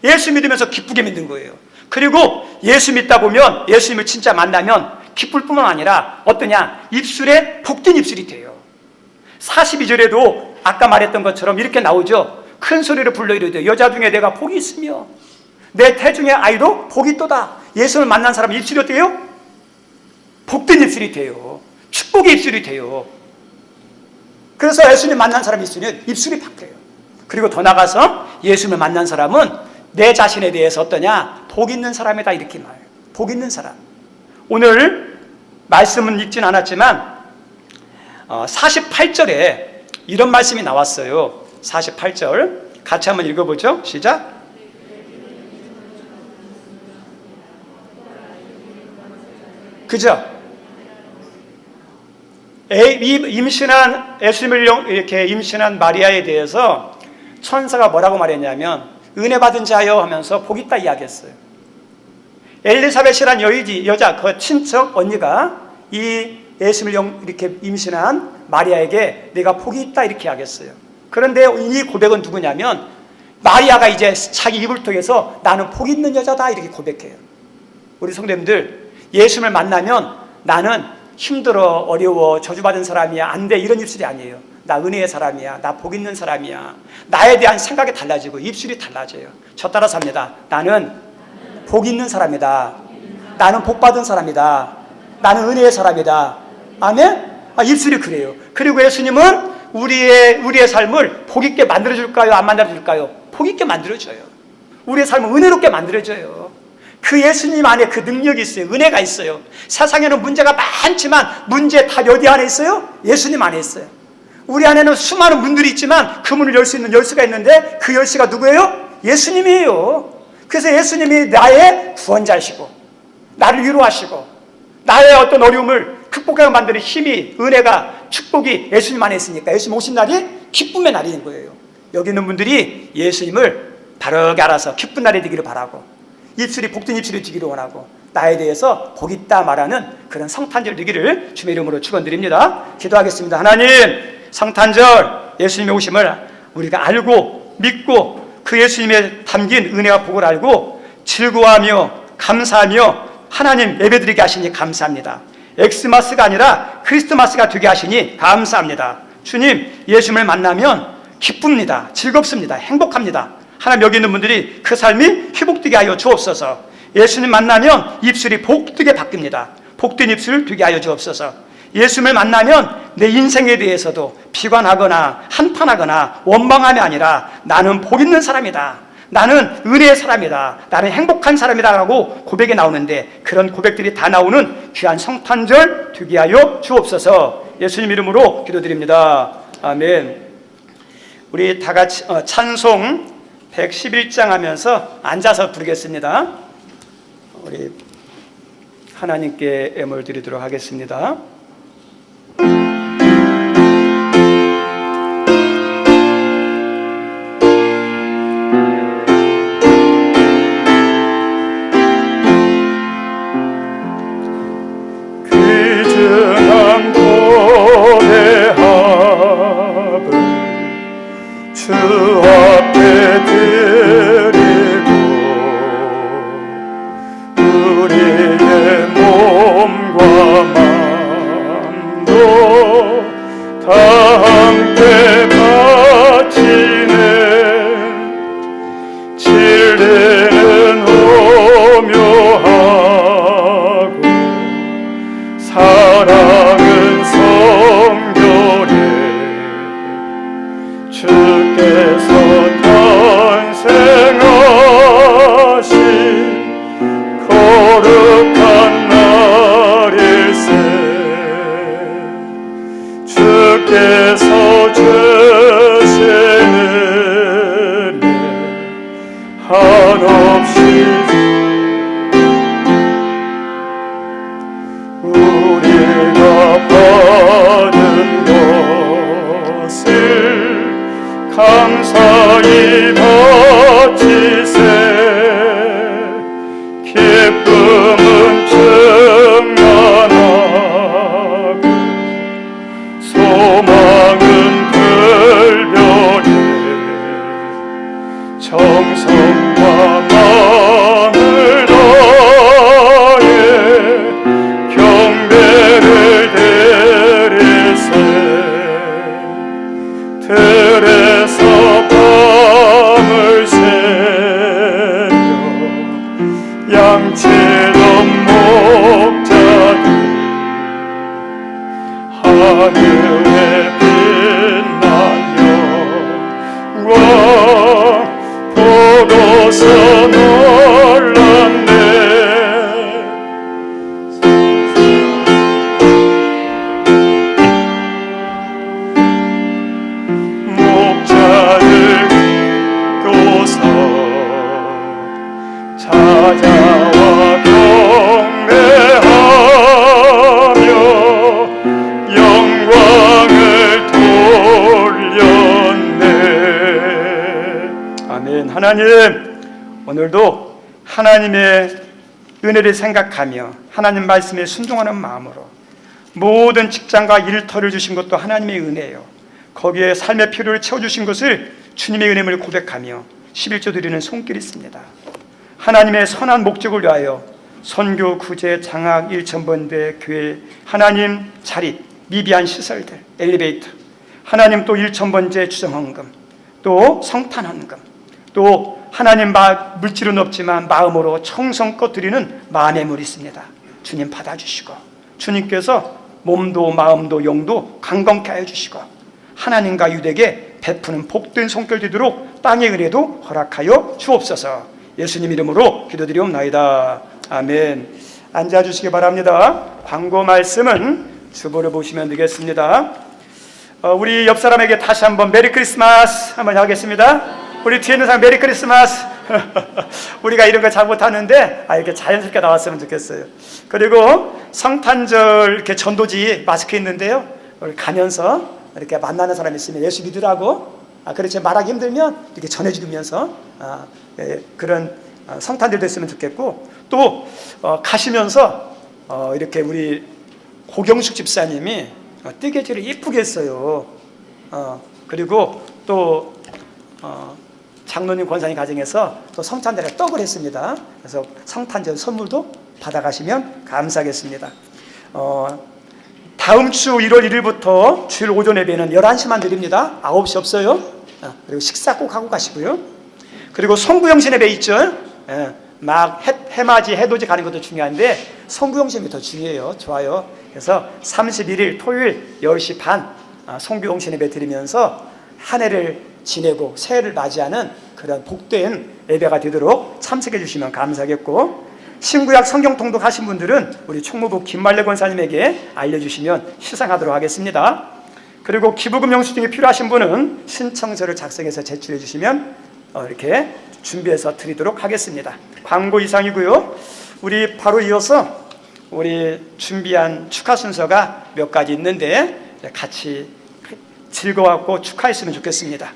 예수 믿으면서 기쁘게 믿는 거예요. 그리고 예수 믿다 보면, 예수님을 진짜 만나면 기쁠 뿐만 아니라 어떠냐? 입술에 복된 입술이 돼요. 42절에도 아까 말했던 것처럼 이렇게 나오죠. 큰 소리로 불러 이르되 여자 중에 내가 복이 있으며 내 태중의 아이도 복이 있도다. 예수를 만난 사람은 입술이 어때요? 복된 입술이 돼요. 축복의 입술이 돼요. 그래서 예수님 만난 사람 입술이 바뀌어요. 그리고 더 나가서 예수님을 만난 사람은 내 자신에 대해서 어떠냐? 복 있는 사람이다, 이렇게 말해요. 복 있는 사람. 오늘 말씀은 읽진 않았지만 48절에 이런 말씀이 나왔어요. 48절 같이 한번 읽어보죠. 시작. 그죠? 예수님을 이렇게 임신한 마리아에 대해서 천사가 뭐라고 말했냐면 은혜 받은 자여 하면서 복 있다 이야기했어요. 엘리사벳이란 여자, 그 친척 언니가 이 예수님을 이렇게 임신한 마리아에게 내가 복이 있다 이렇게 이야기했어요. 그런데 이 고백은 누구냐면 마리아가 이제 자기 입을 통해서 나는 복 있는 여자다 이렇게 고백해요. 우리 성도님들, 예수님을 만나면 나는 힘들어, 어려워, 저주받은 사람이야, 안 돼, 이런 입술이 아니에요. 나 은혜의 사람이야, 나 복 있는 사람이야. 나에 대한 생각이 달라지고 입술이 달라져요. 저 따라서 합니다. 나는 복 있는 사람이다. 나는 복 받은 사람이다. 나는 은혜의 사람이다. 아멘? 입술이 그래요. 그리고 예수님은 우리의 삶을 복 있게 만들어줄까요? 안 만들어줄까요? 복 있게 만들어줘요. 우리의 삶을 은혜롭게 만들어줘요. 그 예수님 안에 그 능력이 있어요. 은혜가 있어요. 세상에는 문제가 많지만 문제 답이 어디 안에 있어요? 예수님 안에 있어요. 우리 안에는 수많은 문들이 있지만 그 문을 열 수 있는 열쇠가 있는데 그 열쇠가 누구예요? 예수님이에요. 그래서 예수님이 나의 구원자이시고 나를 위로하시고 나의 어떤 어려움을 극복하게 만드는 힘이, 은혜가, 축복이 예수님 안에 있으니까 예수님 오신 날이 기쁨의 날인 거예요. 여기 있는 분들이 예수님을 바르게 알아서 기쁜 날이 되기를 바라고, 입술이 복된 입술이 되기를 원하고, 나에 대해서 복 있다 말하는 그런 성탄절 되기를 주의 이름으로 축원드립니다. 기도하겠습니다. 하나님, 성탄절 예수님의 오심을 우리가 알고 믿고 그 예수님의 담긴 은혜와 복을 알고 즐거워하며 감사하며 하나님 예배드리게 하시니 감사합니다. 엑스마스가 아니라 크리스마스가 되게 하시니 감사합니다. 주님, 예수님을 만나면 기쁩니다. 즐겁습니다. 행복합니다. 하나님, 여기 있는 분들이 그 삶이 회복되게 하여 주옵소서. 예수님 만나면 입술이 복되게 바뀝니다. 복된 입술 되게 하여 주옵소서. 예수님을 만나면 내 인생에 대해서도 비관하거나 한탄하거나 원망함이 아니라 나는 복 있는 사람이다, 나는 은혜의 사람이다, 나는 행복한 사람이다 라고 고백이 나오는데, 그런 고백들이 다 나오는 귀한 성탄절 되게 하여 주옵소서. 예수님 이름으로 기도드립니다. 아멘. 우리 다 같이 찬송 111장 하면서 앉아서 부르겠습니다. 우리 하나님께 애물 드리도록 하겠습니다. 귀중한 고대합을 주 앞에 드리고 우리의 몸과 마음도 다 함께 바치는 진리는 오묘하고 사랑은 성결해 주께서 탄생하신 거룩한 날일세. 주께서 주시는 일 한없이 우리가 받은 것을 감사히 바치세. 기쁨은 충만하고 소망은 불변해 정성과 마음을 다해 경배를 드리세. 들에서 밤을 새며 양치던 목자들 하늘에 빛난 영광 보고서 놀랐네. 목자를 믿고서 찾아와 경배하며 영광을 돌렸네. 아멘. 하나님, 오늘도 하나님의 은혜를 생각하며 하나님 말씀에 순종하는 마음으로 모든 직장과 일터를 주신 것도 하나님의 은혜예요. 거기에 삶의 필요를 채워주신 것을 주님의 은혜를 고백하며 11조 드리는 손길이 있습니다. 하나님의 선한 목적을 위하여 선교, 구제, 장학, 일천번대, 교회, 하나님 자립, 미비한 시설들, 엘리베이터, 하나님 또 일천번제 주정헌금, 또 성탄헌금, 또 하나님 물질은 없지만 마음으로 청성껏 드리는 마음의 물이 있습니다. 주님 받아주시고 주님께서 몸도 마음도 영도 강건케 하여 주시고 하나님과 유대에게 베푸는 복된 손길 되도록 땅의 은혜도 허락하여 주옵소서. 예수님 이름으로 기도드리옵나이다. 아멘. 앉아주시기 바랍니다. 광고 말씀은 주보를 보시면 되겠습니다. 우리 옆 사람에게 다시 한번 메리 크리스마스 한번 하겠습니다. 우리 뒤에 있는 사람 메리 크리스마스. 우리가 이런 거 잘 못하는데 이렇게 자연스럽게 나왔으면 좋겠어요. 그리고 성탄절 이렇게 전도지 마스크 있는데요. 우리 가면서 이렇게 만나는 사람 있으면 예수 믿으라고 그렇지 말하기 힘들면 이렇게 전해주면서 그런 성탄절 됐으면 좋겠고, 또 가시면서 이렇게 우리 고경숙 집사님이 뜨개질을 이쁘게 했어요. 그리고 또 장로님 권사님 가정에서 또 성탄절에 떡을 했습니다. 그래서 성탄절 선물도 받아가시면 감사하겠습니다. 다음 주 1월 1일부터 주일 오전 예배는 11시만 드립니다. 9시 없어요. 그리고 식사 꼭 하고 가시고요. 그리고 송구영신 예배 있죠. 막 해맞이 해돋이 가는 것도 중요한데 송구영신이 더 중요해요. 좋아요. 그래서 31일 토요일 10시 반 송구영신 예배 드리면서 한 해를 지내고 새해를 맞이하는 그런 복된 예배가 되도록 참석해 주시면 감사하겠고, 신구약 성경 통독하신 분들은 우리 총무부 김말래 권사님에게 알려주시면 시상하도록 하겠습니다. 그리고 기부금 영수증이 필요하신 분은 신청서를 작성해서 제출해 주시면 이렇게 준비해서 드리도록 하겠습니다. 광고 이상이고요. 우리 바로 이어서 우리 준비한 축하 순서가 몇 가지 있는데 같이 즐거웠고 축하했으면 좋겠습니다.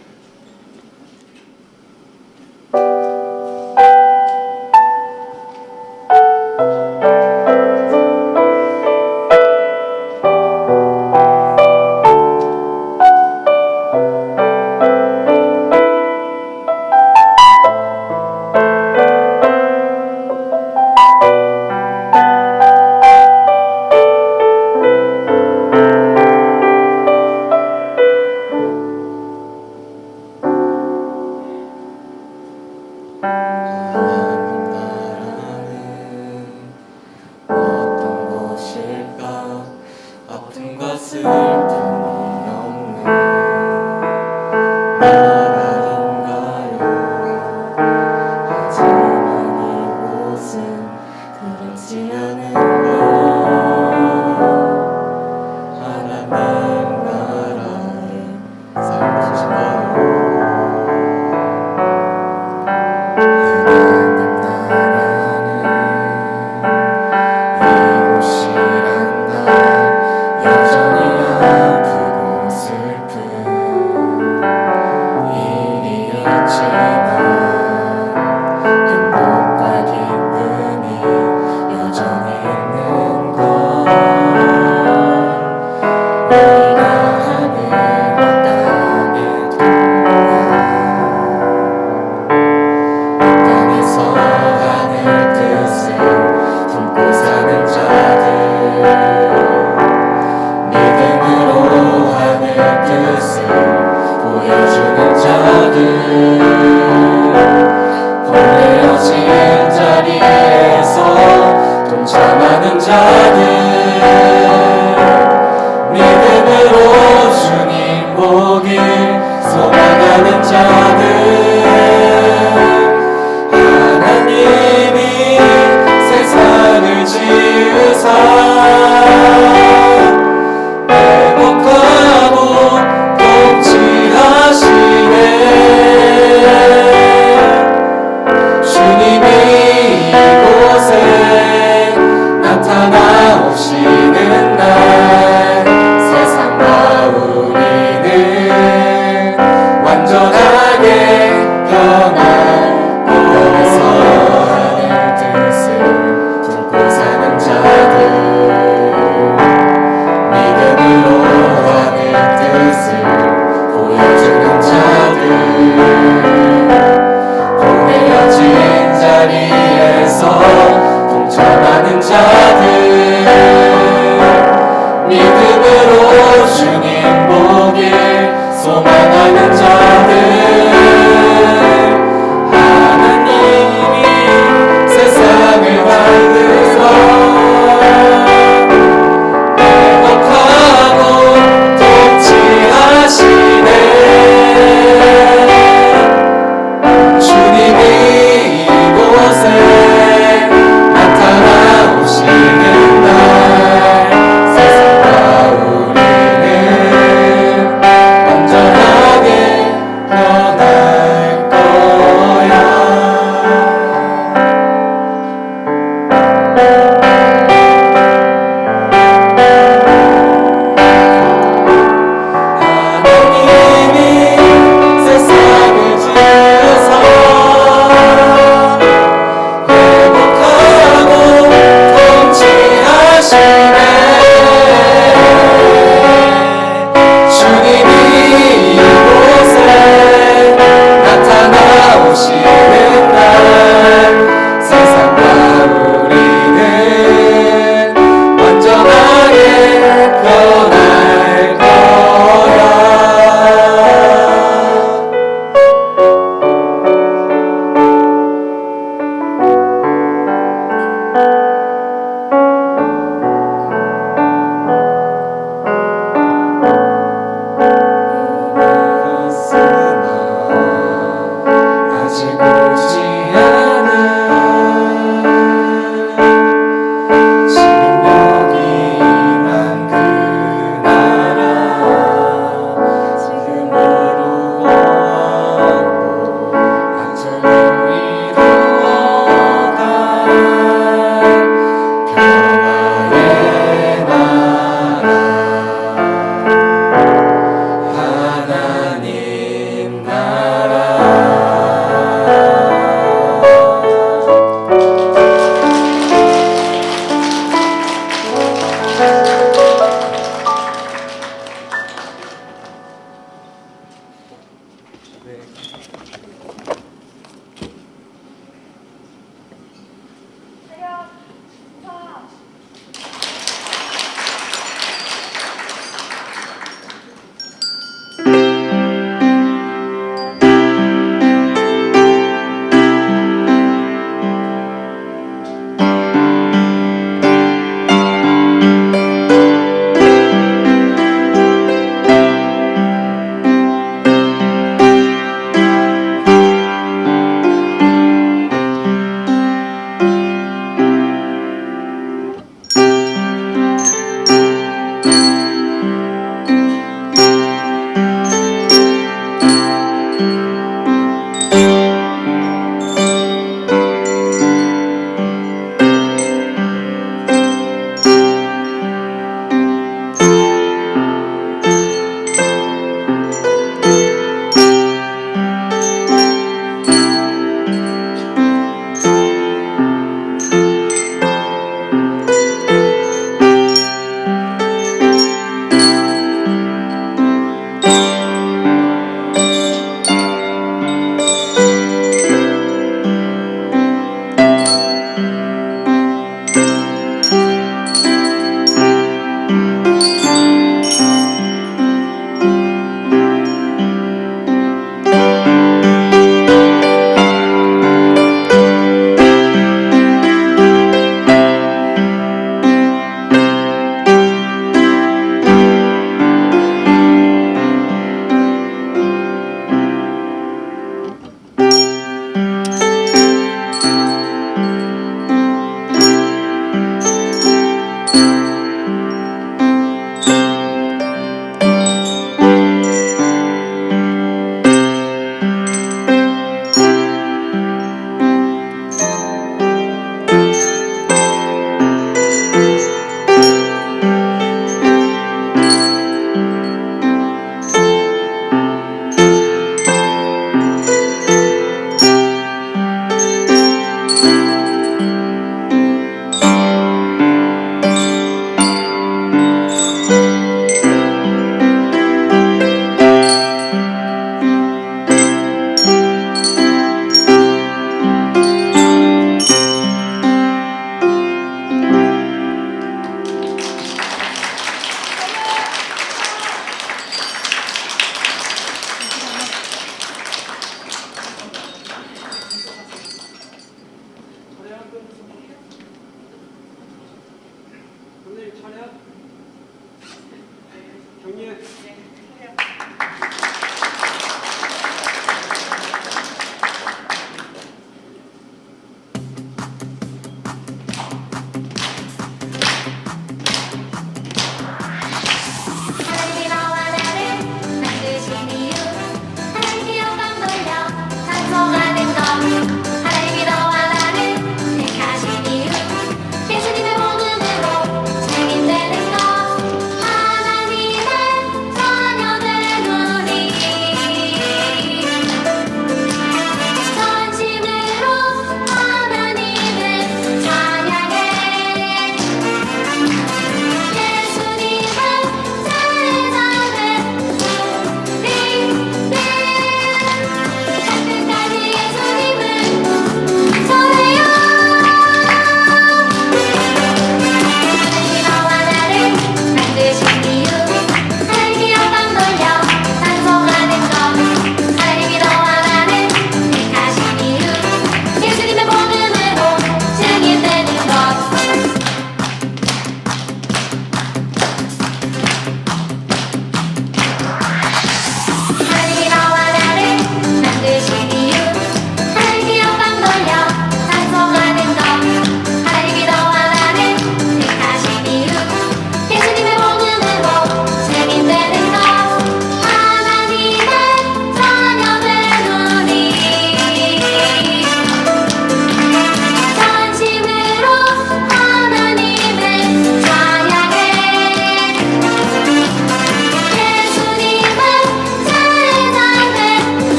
보여주는 자들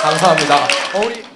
감사합니다. 우리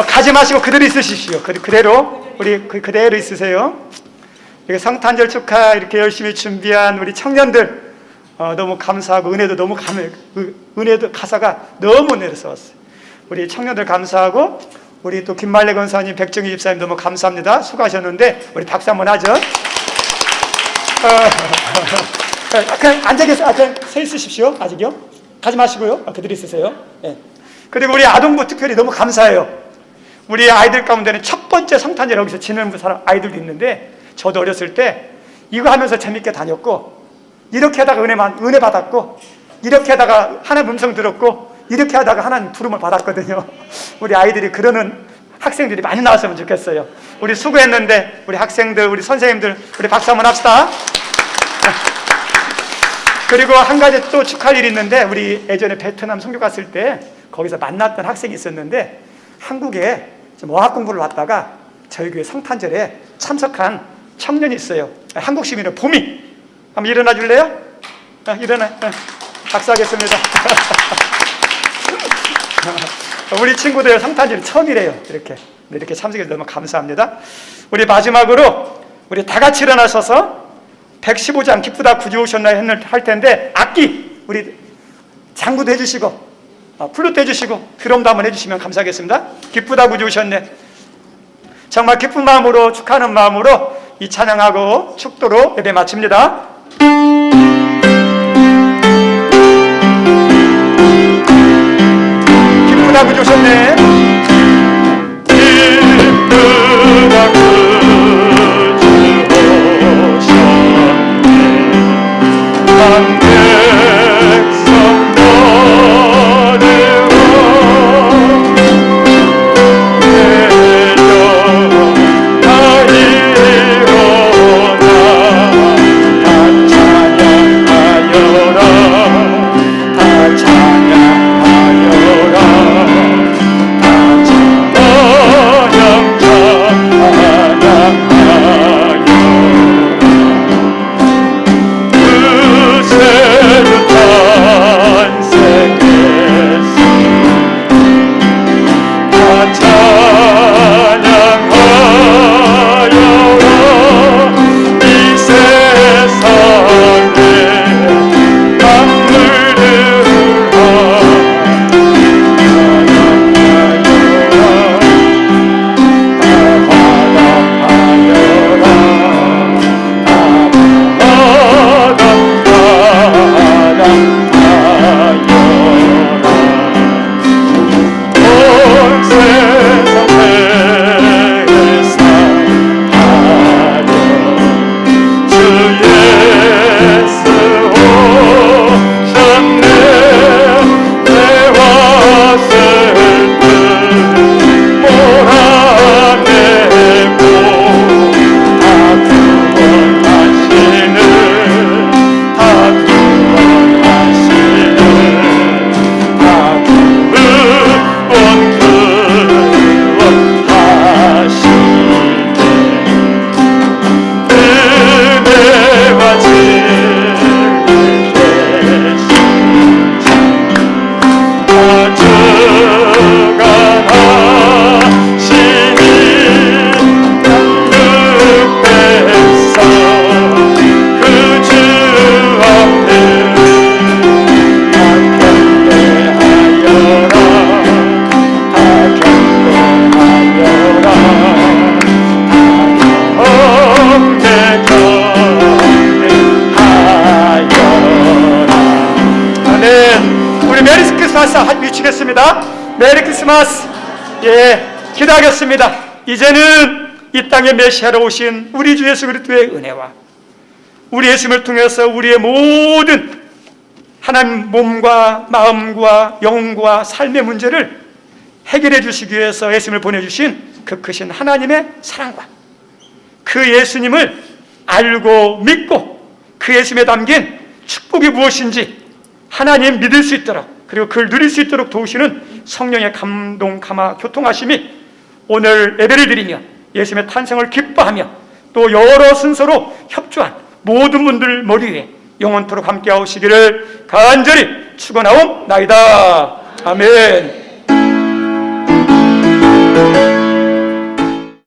가지 마시고 그대로 있으십시오. 그대로 우리 그대로 있으세요. 이렇게 성탄절 축하 이렇게 열심히 준비한 우리 청년들 너무 감사하고 은혜도 너무 은혜도 가사가 너무 은혜로서 왔어요. 우리 청년들 감사하고 우리 또 김말래 권사님, 백정희 집사님 너무 감사합니다. 수고하셨는데 우리 박수 한번 하죠. 그냥 앉아 계세요. 그냥 서 있으십시오. 아직요. 가지 마시고요. 그대로 있으세요. 네. 그리고 우리 아동부 특별히 너무 감사해요. 우리 아이들 가운데는 첫 번째 성탄절 여기서 지내는 사람 아이들도 있는데 저도 어렸을 때 이거 하면서 재밌게 다녔고 이렇게 하다가 은혜 받았고 이렇게 하다가 하나님 음성 들었고 이렇게 하다가 하나님 부름을 받았거든요. 우리 아이들이 그러는 학생들이 많이 나왔으면 좋겠어요. 우리 수고했는데 우리 학생들, 우리 선생님들 우리 박수 한번 합시다. 그리고 한 가지 또 축하할 일이 있는데 우리 예전에 베트남 선교 갔을 때 거기서 만났던 학생이 있었는데 한국에 어학 공부를 왔다가 저희 교회 성탄절에 참석한 청년이 있어요. 한국 시민의 봄이. 한번 일어나 줄래요? 일어나. 박수하겠습니다. 우리 친구들 성탄절이 처음이래요. 이렇게 참석해서 너무 감사합니다. 우리 마지막으로 우리 다 같이 일어나셔서 115장 기쁘다 구주 오셨나요 할 텐데 악기 우리 장구도 해주시고 플루트 해주시고 드럼도 한번 해주시면 감사하겠습니다. 기쁘다 구주 오셨네. 정말 기쁜 마음으로 축하하는 마음으로 이 찬양하고 축도로 예배 마칩니다. 기쁘다 구주 오셨네. 기쁘다 구주 오셨네. 미치겠습니다. 메리 크리스마스. 예, 기도하겠습니다. 이제는 이 땅에 메시아로 오신 우리 주 예수 그리스도의 은혜와 우리 예수님을 통해서 우리의 모든 하나님 몸과 마음과 영과 삶의 문제를 해결해 주시기 위해서 예수님을 보내주신 그 크신 하나님의 사랑과 그 예수님을 알고 믿고 그 예수님에 담긴 축복이 무엇인지 하나님 믿을 수 있도록, 그리고 그를 누릴 수 있도록 도우시는 성령의 감동, 감화, 교통하심이 오늘 예배를 드리며 예수님의 탄생을 기뻐하며 또 여러 순서로 협조한 모든 분들 머리 위에 영원토록 함께 하시기를 간절히 축원하옵나이다. 아멘.